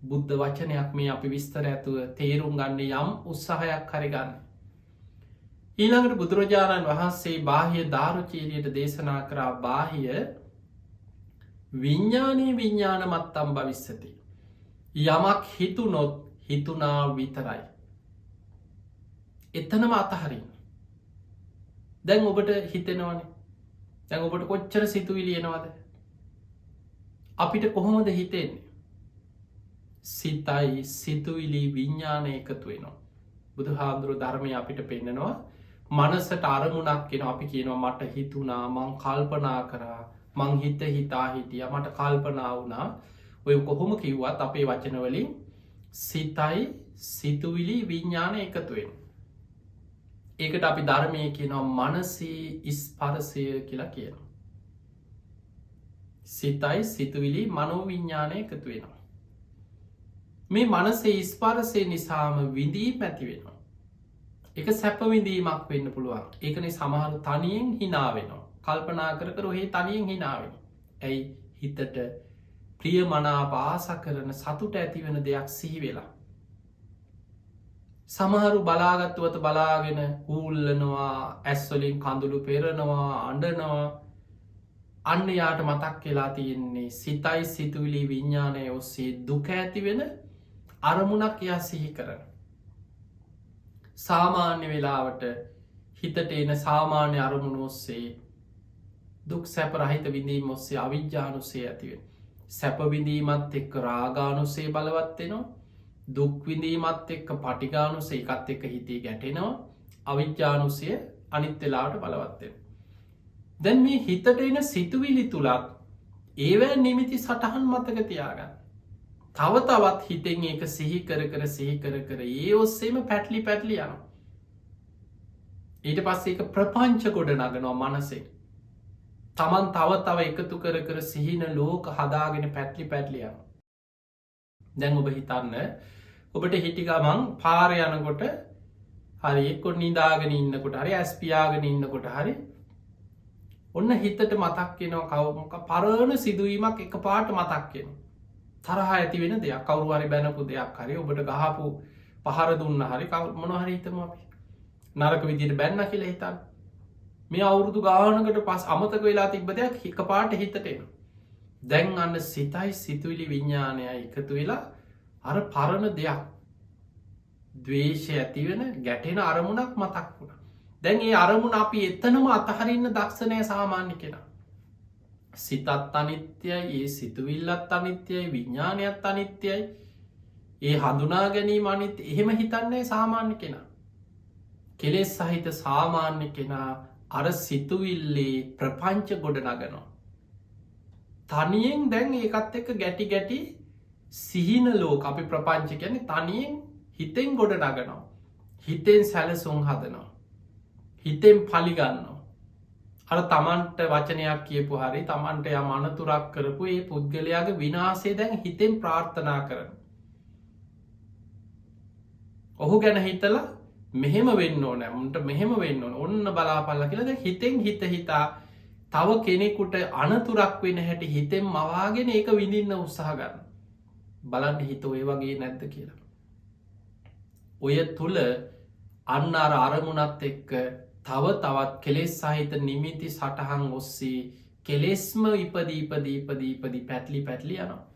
බුද්ධ වචනයක් මේ අපි විස්තර ඇතුව තේරුම් ගන්න යම් උත්සාහයක් හරිගන්න. ඊළඟට බුදුරජාණන් වහන්සේ බාහිය ධාරුචීරයට දේශනා කරා බාහිය විඤ්ඥානී විඤ්ඥාන මත්තම් භවිස්සති. යමක් හිතුනොත් හිතුනා විතරයි. එතනම අතහරින්. දැන් ඔබට හිතෙනවනේ දැන් ඔබට කොච්චර සිතුවිලියනවාද අපිට කොහොමද හිතෙන්නේ සිතයි සිතුවිලි විඤ්ඥාන එකතු වෙනවා බුදු හාමුදුරු ධර්මය අපිට පෙන්න්නනවා මනසට අරමුණක් කෙන අපි කියනවා මට හිතුනා මං කල්පනා කරා මං හිත හිතා හිටිය මට කල්පනා වුණා ඔය කොහොම කිව්වත් අපේ වචනවලින් සිතයි සිතුවිලි විඤ්ඥාන එකතුවෙන ඒකට අපි ධර්මය කියනවා මනසේ ස්පරසය කියලා කියනවා. සිතයි සිතුවිලි මනෝවිඤ්ඥානය එකතු වෙනවා. මේ මනසේ ස්පරසය නිසාම විඳීම් ඇති වෙනවා. එක සැපවිඳීමක් වෙන්න පුළුවන් ඒකන සමහරු තනියෙන් හිනාවෙනවා කල්පනා කර ඔහේ තනියෙන් හිනාවෙන. ඇයි හිතට ප්‍රිය මනා පාස කරන සතුට ඇතිවෙන දෙයක් සිහි වෙලා. සමහරු බලාගත්තුවත බලාගෙන හූල්ලනවා ඇස්වලින් කඳුළු පෙරනවා අඩනවා අන්න යාට මතක් වෙලා තියෙන්නේ සිතයි සිතුවිලි විඤ්ඥානය ඔස්සේ දුක ඇති වෙන අරමුණක් යා සිහි කරන. සාමාන්‍ය වෙලාවට හිතට එන සාමාන්‍ය අරමුණ ඔස්සේ දුක් සැපරහිත විඳීම ඔස්සේ අවිද්‍යානුසේ ඇතිවෙන. සැපවිඳීමත් එක්ක රාගානුසේ බලවත්වෙනවා දුක්විඳීමත් එක්ක පටිගානුසේ එකත් එක්ක හිතේ ගැටෙනවා අවිද්‍යානුසය අනිත් වෙලාට බලවත්වෙන. දැන් මේ හිතට එන සිතුවිලි තුළත් ඒවැ නිමිති සටහන් මතක තියාගන්න. තව තවත් හිතෙන් ඒක සිහි කර සිහි කර ඒ ඔස්සේම පැටලි පැටලි යන. ඊට පස්සේ එක ප්‍රපංච ගොඩ නගනවා මනසේ. තමන් තව එකතු කර සිහින ලෝක හදාගෙන පැටලි පැටලියන. දැන් ඔබ හිතන්න ඔබට හිටිකමං පාර යනකොට හරි එක්කො නිදාගෙන ඉන්නකොට හරි ඇස්පියාගෙන ඉන්නකොට හරි ඔන්න හිතට මතක්කෙනවා කවමක පරණ සිදුවීමක් එක පාට මතක්කෙන තරහ ඇති වෙන දෙයක් කවරුහරි බැනපු දෙයක් හරි ඔබට ගහපු පහර දුන්න හරි මොනහරි හිතම අපි නරක විදිට බැන්න කියල හිතන්න මේ අවුරුදු ගානකට පස් අමතක වෙලා තිබ දෙයක් හික පාට හිතටෙන දැන් අන්න සිතයි සිතුවිලි විඤ්ඥානය එකතු වෙලා අර පරණ දෙයක් දවේශය ඇතිවෙන ගැටෙන අරමුණක් මතක් වුණ දැන් ඒ අරමුණ අපි එතනම අතහරන්න දක්ෂණය සාමාන්‍ය කෙන සිතත් අනිත්‍යයි ඒ සිතුවිල්ලත් අනිත්‍යයි විඤ්ඥානයත් අනිත්‍යයි ඒ හඳුනා ගැනීම අනිත් එහෙම හිතන්නේ සාමාන්‍ය කෙන කෙලෙස් සහිත සාමාන්‍ය කෙනා අර සිතුවිල්ලේ ප්‍රපංච ගොඩ නගනවා තනියෙන් දැන් ඒකත් එක්ක ගැටි ගැටි සිහින ලෝක අපි ප්‍රපංච ගැන තනියෙන් හිතෙන් ගොඩ නගනවා හිතෙන් සැලසුම් හදනවා හිතෙන් පලිගන්නවා අර තමන්ට වචනයක් කියපු හරි තමන්ට ය මනතුරක් කරපු ඒ පුද්ගලයාගේ විනාසේ දැන් හිතෙන් ප්‍රාර්ථනා කරන ඔහු ගැන හිතලා මෙහෙම වෙන්න ඕන මුන්ට මෙහෙම වෙන්න ඕන ඔන්න බලාපල්ල කියලද හිතෙන් හිත හිතා තව කෙනෙකුට අනතුරක් වෙන හැටි හිතෙන් මවාගෙන ඒක විඳින්න උත්සාහ ගන්න බලන්න හිත ඔය වගේ නැද්ද කියලා. ඔය තුළ අන්න අර අරමුණත් එක්ක තව තවත් කෙලෙස් සහිත නිමිති සටහන් ඔස්සේ කෙලෙස්ම ඉපදීපදී පැටලි පැටලි යනවා.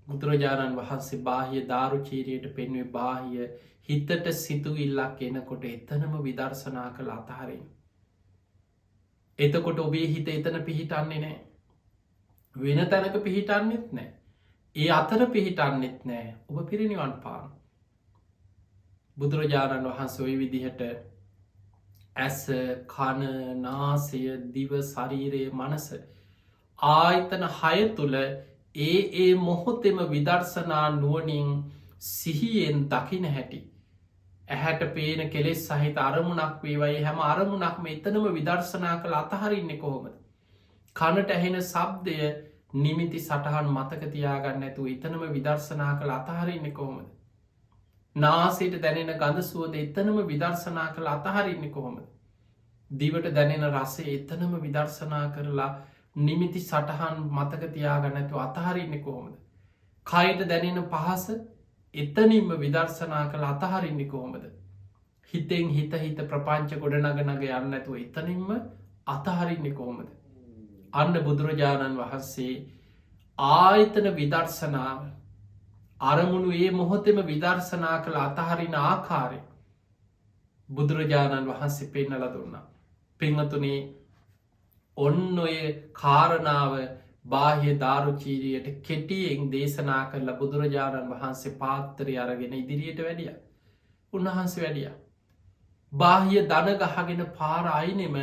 බුදුරජාණන් වහන්සේ බාහිය ධාරුචීරයට පෙන්වේ බාහිය හිතට සිතුවිල්ලක් එනකොට එතනම විදර්ශනා කළ අතහරින්. එතකොට ඔබේ හිත එතන පිහිටන්නේ නෑ වෙන තැනක පිහිටන්නෙත් නෑ ඒ අතර පිහිටන්නෙත් නෑ ඔබ පිරිනිවන් පාන බුදුරජාණන් වහන්සේ ඔය විදිහට ඇස කන නාසය දිව ශරීරයේ මනස ආයතන හය තුළ ඒ මොහොතෙම විදර්ශනා නුවනින් සිහියෙන් දකින හැටි ඇහැට පේන කෙලෙස් සහිත අරමුණක් වේවයි හැම අරමුණක්ම එතනම විදර්ශනා කළ අතහරින්නේ කොහොමද කනට ඇහෙන සබ්දය නිමිති සටහන් මතක තියාගන්න ඇතු එතනම විදර්ශනා කළ අතහරින්නේ කොහොමද. නාසයට දැනෙන ගඳ සුවද එතනම විදර්ශනා කළ අතහරින්නේ කොහොමද. දිවට දැනෙන රසේ එතනම විදර්ශනා කරලා නිමිති සටහන් මතක තියාගන්න ඇතු අතහරින්නේ කොහොමද. කයට දැනෙන පහස එතනින්ම විදර්ශනා කළ අතහරින්නේ කොහොමද. හිතෙන් හිත ප්‍රපංච ගොඩනගනග යන්න ඇතුව එතනින්ම අතහරින්නේ කොහොමද. අන්න බුදුරජාණන් වහන්සේ ආයතන විදර්ශනාව අරමුණු ඒ මොහොතෙම විදර්ශනා කළ අතහරින ආකාරය බුදුරජාණන් වහන්සේ පෙන්නල දුන්නා. පිංහතුනේ ඔන්න ඔය කාරණාව බාහ්‍ය දාරුචීරියට කෙටියෙන් දේශනා කරලා බුදුරජාණන් වහන්සේ පාත්තරය අරගෙන ඉදිරියට වැඩිය. උන්වහන්සේ වැඩිය. බාහ්‍ය දනගහගෙන පාර අයිනෙම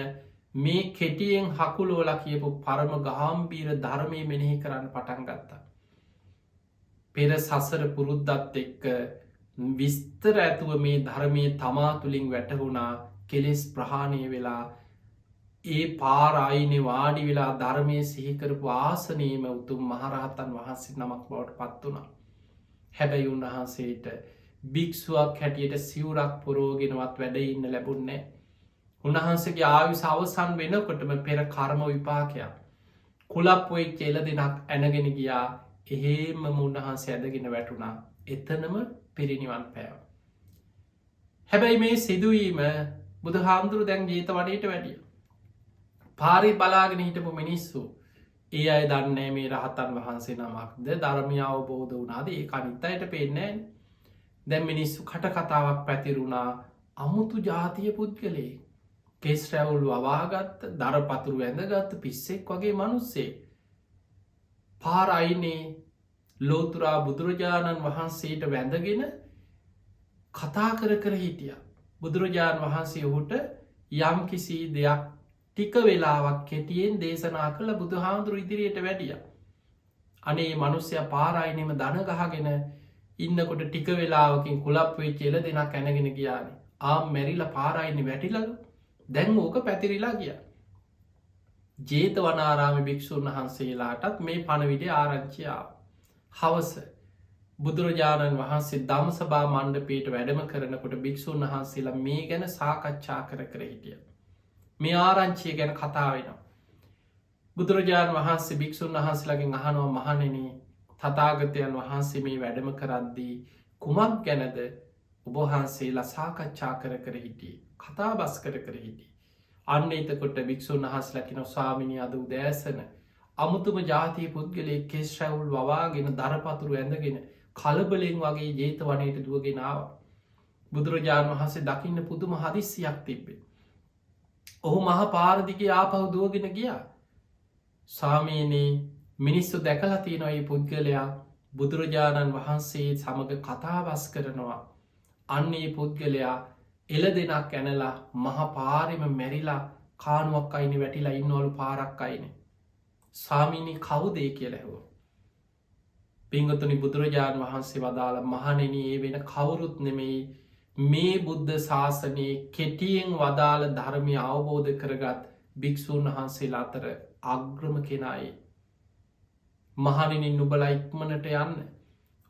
මේ කෙටියෙන් හකුලෝලා කියපු පරම ගාම්පීර ධර්මය මෙනෙහි කරන්න පටන් ගත්තා. පෙර සසර පුරුද්දත් එක්ක විස්තර ඇතුව මේ ධර්මය තමා තුළින් වැටහුණා කෙලෙස් ප්‍රහාණය වෙලා ඒ පාරයිනෙ වාඩි වෙලා ධර්මය සිහිකරපු ආසනීම උතුම් මහරහතන් වහන්සේ නමක් බවට පත් වුණා. හැබැයි උන්වහන්සේට භික්ෂුවක් හැටියට සිවුරක් පුරෝගෙනවත් වැඩ ඉන්න ලැබුන්නේ. උන්වහන්සේගේ ආයුෂ අවසන් වෙනකොටම පෙර කර්ම විපාකයක්. කුලප්පොයි කෙල දෙනක් ඇනගෙන ගියා එහෙම උන්වහන්සේ ඇදගෙන වැටුණා. එතනම පිරිනිවන් පෑව. හැබැයි මේ සිදුවීම බුදු හාමුදුරු දැන් ජීත වඩට වැඩිය. පාරි බලාගෙන හිටපු මිනිස්සු ඒ අය දන්නේ මේ රහතන් වහන්සේ නමක්ද ධර්මය අවබෝධ වනාද ඒ අනිත්තයට පේනෑ. දැන් මිනිස්සු කට කතාවක් පැතිරුණා අමුතු ජාතිය පුද්ගලේ කෙස් රැවුල් වවාගත්ත දරපතුරු ඇඳගත්ත පිස්සෙක් වගේ මනුස්සේ. පාරයිනේ ලෝතුරා බුදුරජාණන් වහන්සේට වැඳගෙන කතා කර හිටිය. බුදුරජාණන් වහන්සේ ඔහුට යම් කිසි දෙයක් ටික වෙලාවක් කෙටියෙන් දේශනා කළ බුදු හාමුදුරු ඉදිරියට වැඩිය. අනේ මනුස්්‍යය පාරයිනෙම දනගහගෙන ඉන්නකොට ටික වෙලාවකින් කුලප්වේ කියල දෙනා කැනගෙන ගියානේ ආම් මැරිල පාරයිනි වැටිලග දැන් ඕක පැතිරිලා ගිය. ජේත වනාරාම භික්‍ෂූන් වහන්සේලාටත් මේ පණවිඩ ආරංචියාව. හවස බුදුරජාණන් වහන්සේ දම සභා මණ්ඩපේට වැඩම කරනකොට භික්‍ෂූන් වහන්සේලා මේ ගැන සාකච්ඡා කර හිටිය. මේ ආරංචිය ගැන කතා වෙනවා. බුදුරජාණන් වහන්සේ භික්‍ෂූන් වහන්සේලගෙන් අහනව මහනෙන තතාගතයන් වහන්සේ මේ වැඩම කරද්දී කුමක් ගැනද ඔබහන්සේලා සාකච්ඡා කර හිටිය කතා බස් කර හිටි. අන්න එතකොට භික්‍ෂූන් වහන්සේලකින ස්වාමිනි අද උදෑසන අමුතුම ජාතිය පුද්ගලේ කෙස් රැවුල් වවාගෙන දරපතුරු ඇඳගෙන කලබලෙන් වගේ ජේත වනයට දුවගෙනාව. බුදුරජාණන් වහන්සේ දකින්න පුදුම හදිස්සියක් තිබ්බේ. ඔහු මහ පාරදිගේ ආපහු දුවගෙන ගියා. සාමීනී මිනිස්සු දැකලති නොයි පුද්ගලයා බුදුරජාණන් වහන්සේ සමඟ කතාබස් කරනවා. අන්නේ පුද්ගලයා එල දෙනක් ඇනලා මහ පාරිම මැරිලා කානුවක් අයිනි වැටිලා ඉන්නවලු පාරක් අයින. සාමීනී කවුදේ කියලැහෝ. පිංගතුනි බුදුරජාණන් වහන්සේ වදාළ මහනෙන ඒ වෙන කවුරුත් නෙමෙයි මේ බුද්ධ ශාසනයේ කෙටියෙන් වදාළ ධර්මය අවබෝධ කරගත් භික්‍ෂූන් වහන්සේලා අතර අග්‍රම කෙනයි. මහනිනින් නුබල ඉක්මනට යන්න.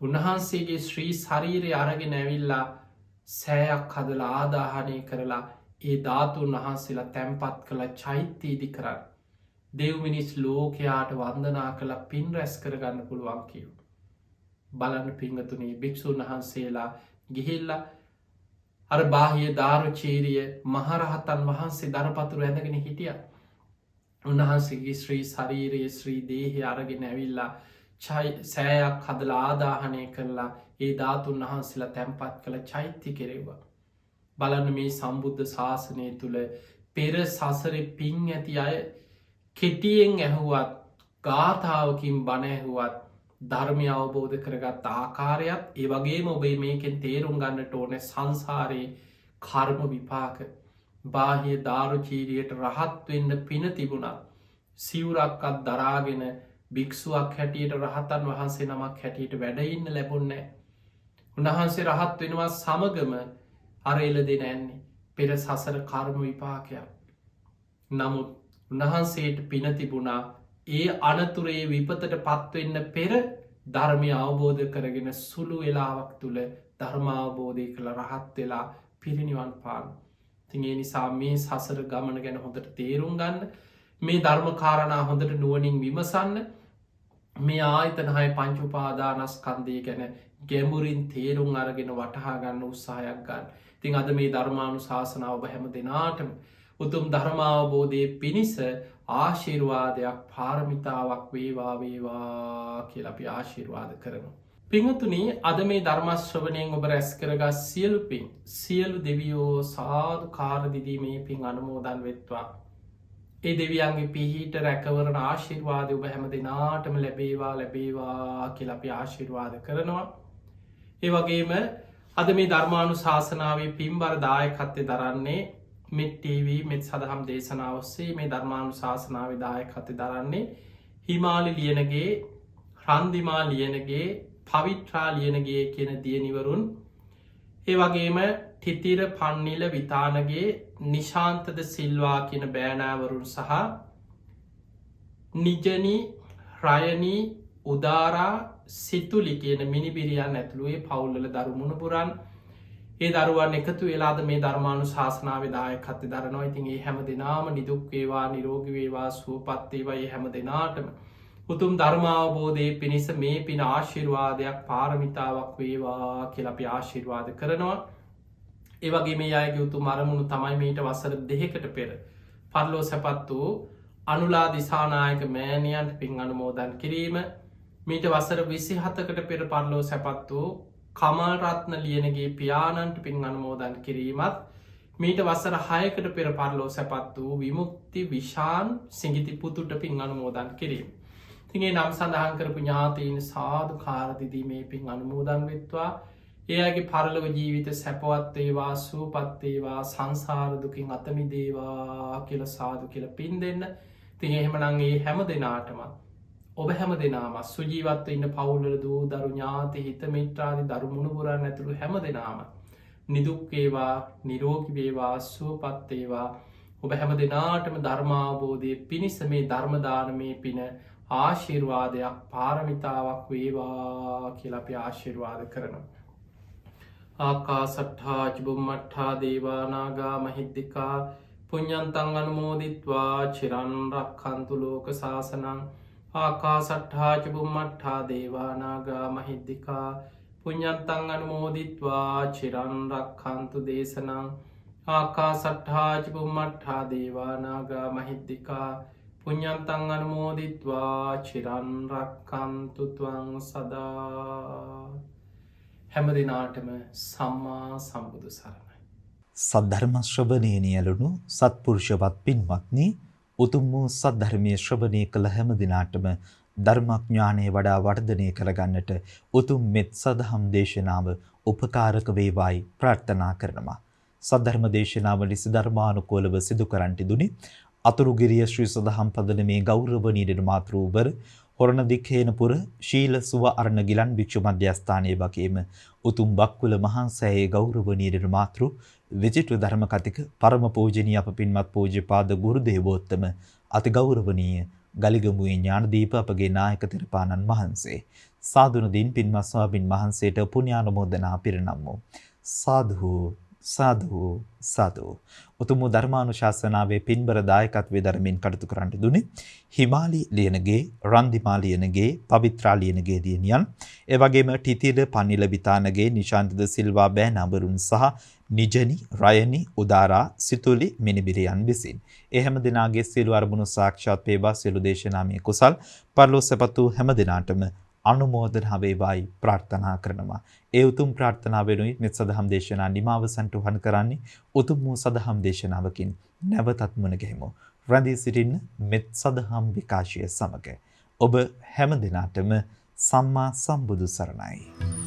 උන්වහන්සේගේ ශ්‍රී ශරීරය අරගෙන ඇවිල්ලා සෑයක් හදලා ආදාහනය කරලා ඒ ධාතුන් වහන්සේලා තැන්පත් කළ චෛත්‍යීදි කරන්න. දෙව්මිනිස් ලෝකයාට වන්දනා කළ පින් රැස් කරගන්න පුළුවන් කියව. බලන්න පිංගතුනේ භික්‍ෂූන් වහන්සේලා ගිහිල්ලා අර බාහිය ධාරුචීරිය මහරහතන් වහන්සේ දරපතුරු ඇඳගෙන හිටිය. උන්වහන්සේගේ ශ්‍රී ශරීරයේ ශ්‍රී දේහය අරගෙන ඇවිල්ලා සෑයක් හදලා ආදාහනය කරලා ඒ ධාතුන් වහන්සේලා තැන්පත් කළ චෛත්‍ය කෙරෙවා. බලන්න මේ සම්බුද්ධ ශාසනය තුළ පෙර සසර පින් ඇති අය කෙටියෙන් ඇහුවත් ගාථාවකින් බණැහුවත් ධර්මය අවබෝධ කරගත් ආකාරයක් ඒ වගේම ඔබේ මේකෙන් තේරුම් ගන්නට ඕන සංසාරයේ කර්ම විපාක බාහිය ධාරුචීරියට රහත්වෙන්න පින තිබුණා. සිවුරක්කත් දරාගෙන භික්ෂුවක් හැටියට රහතන් වහන්සේ නමක් හැටියට වැඩඉන්න ලැබුන්නෑ. උන්වහන්සේ රහත් වෙනවා සමගම අරෙල දෙන ඇන්නේ පෙර සසර කර්ම විපාකයක්. නමුත් උන්වහන්සේට පින තිබුණා ඒ අනතුරේ විපතට පත්වෙන්න පෙර ධර්මය අවබෝධ කරගෙන සුළු වෙලාවක් තුළ ධර්මාවබෝධය කළ රහත් වෙලා පිරිනිවන් පාන. තිගේ නිසා මේ සසර ගමන ගැන හොඳට තේරුම් ගන්න මේ ධර්මකාරණා හොඳට නුවනින් විමසන්න මේ ආයතනහය පංචුපාදානස්කන්දය ගැන ගැඹුරින් තේරුම් අරගෙන වටහා ගන්න උත්සාහයක් ගන්න. තින් අද මේ ධර්මානු ශාසනාව ඔබ හැම දෙනාටම උතුම් ධර්මාවබෝධය පිණිස ආශිර්වාදයක් පාරමිතාවක් වේවා කියල අපි ආශිර්වාද කරනවා. පිංහතුනි අද මේ ධර්මශ්‍රවනයෙන් ඔබ රැස් කරගත් සියලු පින් සියලු දෙවියෝ සාධ කාරදිදීමේ පින් අනුමෝදන් වෙත්වා. ඒ දෙවියන්ගේ පිහිට රැකවරන ආශිර්වාදය ඔබ හැම දෙනාටම ලැබේවා කියල අපි ආශිර්වාද කරනවා. ඒ වගේම අද මේ ධර්මානු ශාසනාවේ පින්බර දායකත්තය දරන්නේ මෙට්ටව මෙත් සදහම් දේශනාව ඔස්සේ මේ ධර්මානු ශාසනාව දායකත්තය දරන්නේ හිමාලි ලියනගේ රන්දිමා ලියනගේ පවිත්‍රා ලියනගේ කියන දියනිවරුන් ඒ වගේම තිතිර පන්නිල විතානගේ නිශාන්තද සිල්වා කියන බෑනෑවරුන් සහ නිජනී රයනී උදාරා සිතුලි කියන මිනිබිරියන් ඇතුළුවේ පවුල්ල දරුමුණ පුරන් ඒ දරුවන් එකතු වෙලාද මේ ධර්මානු ශාසනාව දායකත්ය දරනවා. ඉතින් ඒ හැම දෙනාම නිදුක්වේවා නිරෝගවේවා සුවපත්තේවයි හැම දෙනාටම උතුම් ධර්මාවබෝධය පිණිස මේ පින ආශිර්වාදයක් පාරමිතාවක් වේවා කියලපි ආශිර්වාද කරනවා. ඒවගේ මේ අයගේ උතු මරමුණු තමයි මීට වසර දෙකට පෙර පරලෝ සැපත් වූ අනුලා දිසානායක මෑණියන්ට පින් අනුමෝදන් කිරීම මීට වසර 27කට පෙර පරලෝ සැපත් වූ කමල් රත්න ලියනගේ පියාණන්ට පින් අනුමෝදන් කිරීමත් මීට වසර 6කට පෙර පරලෝ සැපත් වූ විමුක්ති විශාන් සිංගිති පුතුට පින් අනුමෝදන් කිරීම. තිගේ නම් සඳහන් කරපු ඥාතීන් සාධ කාරදිදීමේ පින් අනුමෝදන් වෙත්වා. ඒගේ පරලව ජීවිත සැපවත්තේවා සූපත්තේවා සංසාරදුකින් අතමිදේවා කියල සාදු කියල පින් දෙන්න. තිය එහෙමනංගේ හැම දෙනාටමත් ඔබ හැම දෙනාම සුජීවත්ව ඉන්න පවුල්ල දූ දරු ඥාති හිත මිත්‍රාදි දරුමුණුපුරන් ඇතුළු හැම දෙනාම නිදුක්කේවා නිරෝගිවේවා සුවපත්තේවා ඔබ හැම දෙනාටම ධර්මාබෝධය පිණිස මේ ධර්මදානමය පින ආශිර්වාදයක් පාරමිතාවක් වේවා කියලපි ආශිර්වාද කරනවා. ආකා සට්හා චිබුම්මට්හා දේවානාගා මහිද්දිකා පුඤ්ඤන්තං අනුමෝදිත්වා චිරන් රක්ඛන්තු ලෝක සාසනං ආකා සට්හා චිබුම්මට්හා දේවානාගා මහිද්දිකා පුඤ්ඤන්තං අනුමෝදිත්වා චිරන් රක්ඛන්තු දේශනං ආකා සට්හා චිබුම්මට්හා දේවානාගා මහිද්දිකා පුඤ්ඤන්තං අනුමෝදිත්වා චිරන් රක්ඛන්තු ත්වං සදා. හැම දිනාටම සම්මා සම්බුදු සරණයි. සද්ධර්ම ශ්‍රවණයේ නියලුණු සත්පුරුෂවත් පින්වත්නි, උතුම් වූ සද්ධර්මයේ ශ්‍රවණය කළ හැම දිනාටම ධර්මඥානය වඩා වර්ධනය කරගන්නට උතුම් මෙත් සදහම් දේශනාව උපකාරක වේවායි ප්‍රාර්ථනා කරනවා. සද්ධර්ම දේශනාව ලෙස ධර්මානුකූලව සිදු කරන්ට දුනි අතුරුගිරිය ශ්‍රී සදහම් පදනමේ ගෞරවනීය මාතෘවර හොරණ දික්හේනපුර ශීල සුව අරණ ගිලන් භික්ෂු මධ්‍යස්ථානයේ වගේම උතුම් බක්කුල මහන්සෑයේ ගෞරවනීය මාතෘ විජිත ධර්ම කතික පරම පූජනීය අප පින්වත් පූජ්‍යපාද ගුරු දේවෝත්තම අති ගෞරවනීය ගලිගමුවේ ඥානදීප අපගේ නායක තිරපාණන් වහන්සේ සාදුන දින් පින්වත් ස්වාමින් වහන්සේට පුණ්‍යානුමෝදනා පිරිනම්මු. සාදු සාදු සාදු. උතුම් ධර්මානුශාසනාවේ පින්බර දායකත්වයේ දරමින් කටයුතු කරන්නට දුනේ හිමාලි ලියනගේ, රන්දිමා ලියනගේ, පවිත්‍රා ලියනගේ දියණියන්, ඒ වගේම ටිතිද පන්නිල විතානගේ, නිශාන්තද සිල්වා බෑනඹරුන් සහ නිජනි රයනි උදාරා සිතුලි මිනිබිරියන් විසින් ඒ හැම දිනාගේ සියලු අරමුණු සාක්ෂාත් වේවා. සියලු දේශනාමය කුසල් පරලෝසපතු හැම දිනාටම අනුමෝදනා වේවායි ප්‍රාර්ථනා කරනවා. ඒ උතුම් ප්‍රාර්ථනාව වෙනුයි මෙත් සදහම් දේශනා නිමාව සන්තුහන් කරන්නේ. උතුම් වූ සදහම් දේශනාවකින් නැවතත් මුණ ගැහිමු. රැඳී සිටින්න මෙත් සදහම් විකාශය සමග ඔබ හැම දිනාටම සම්මා සම්බුදු සරණයි.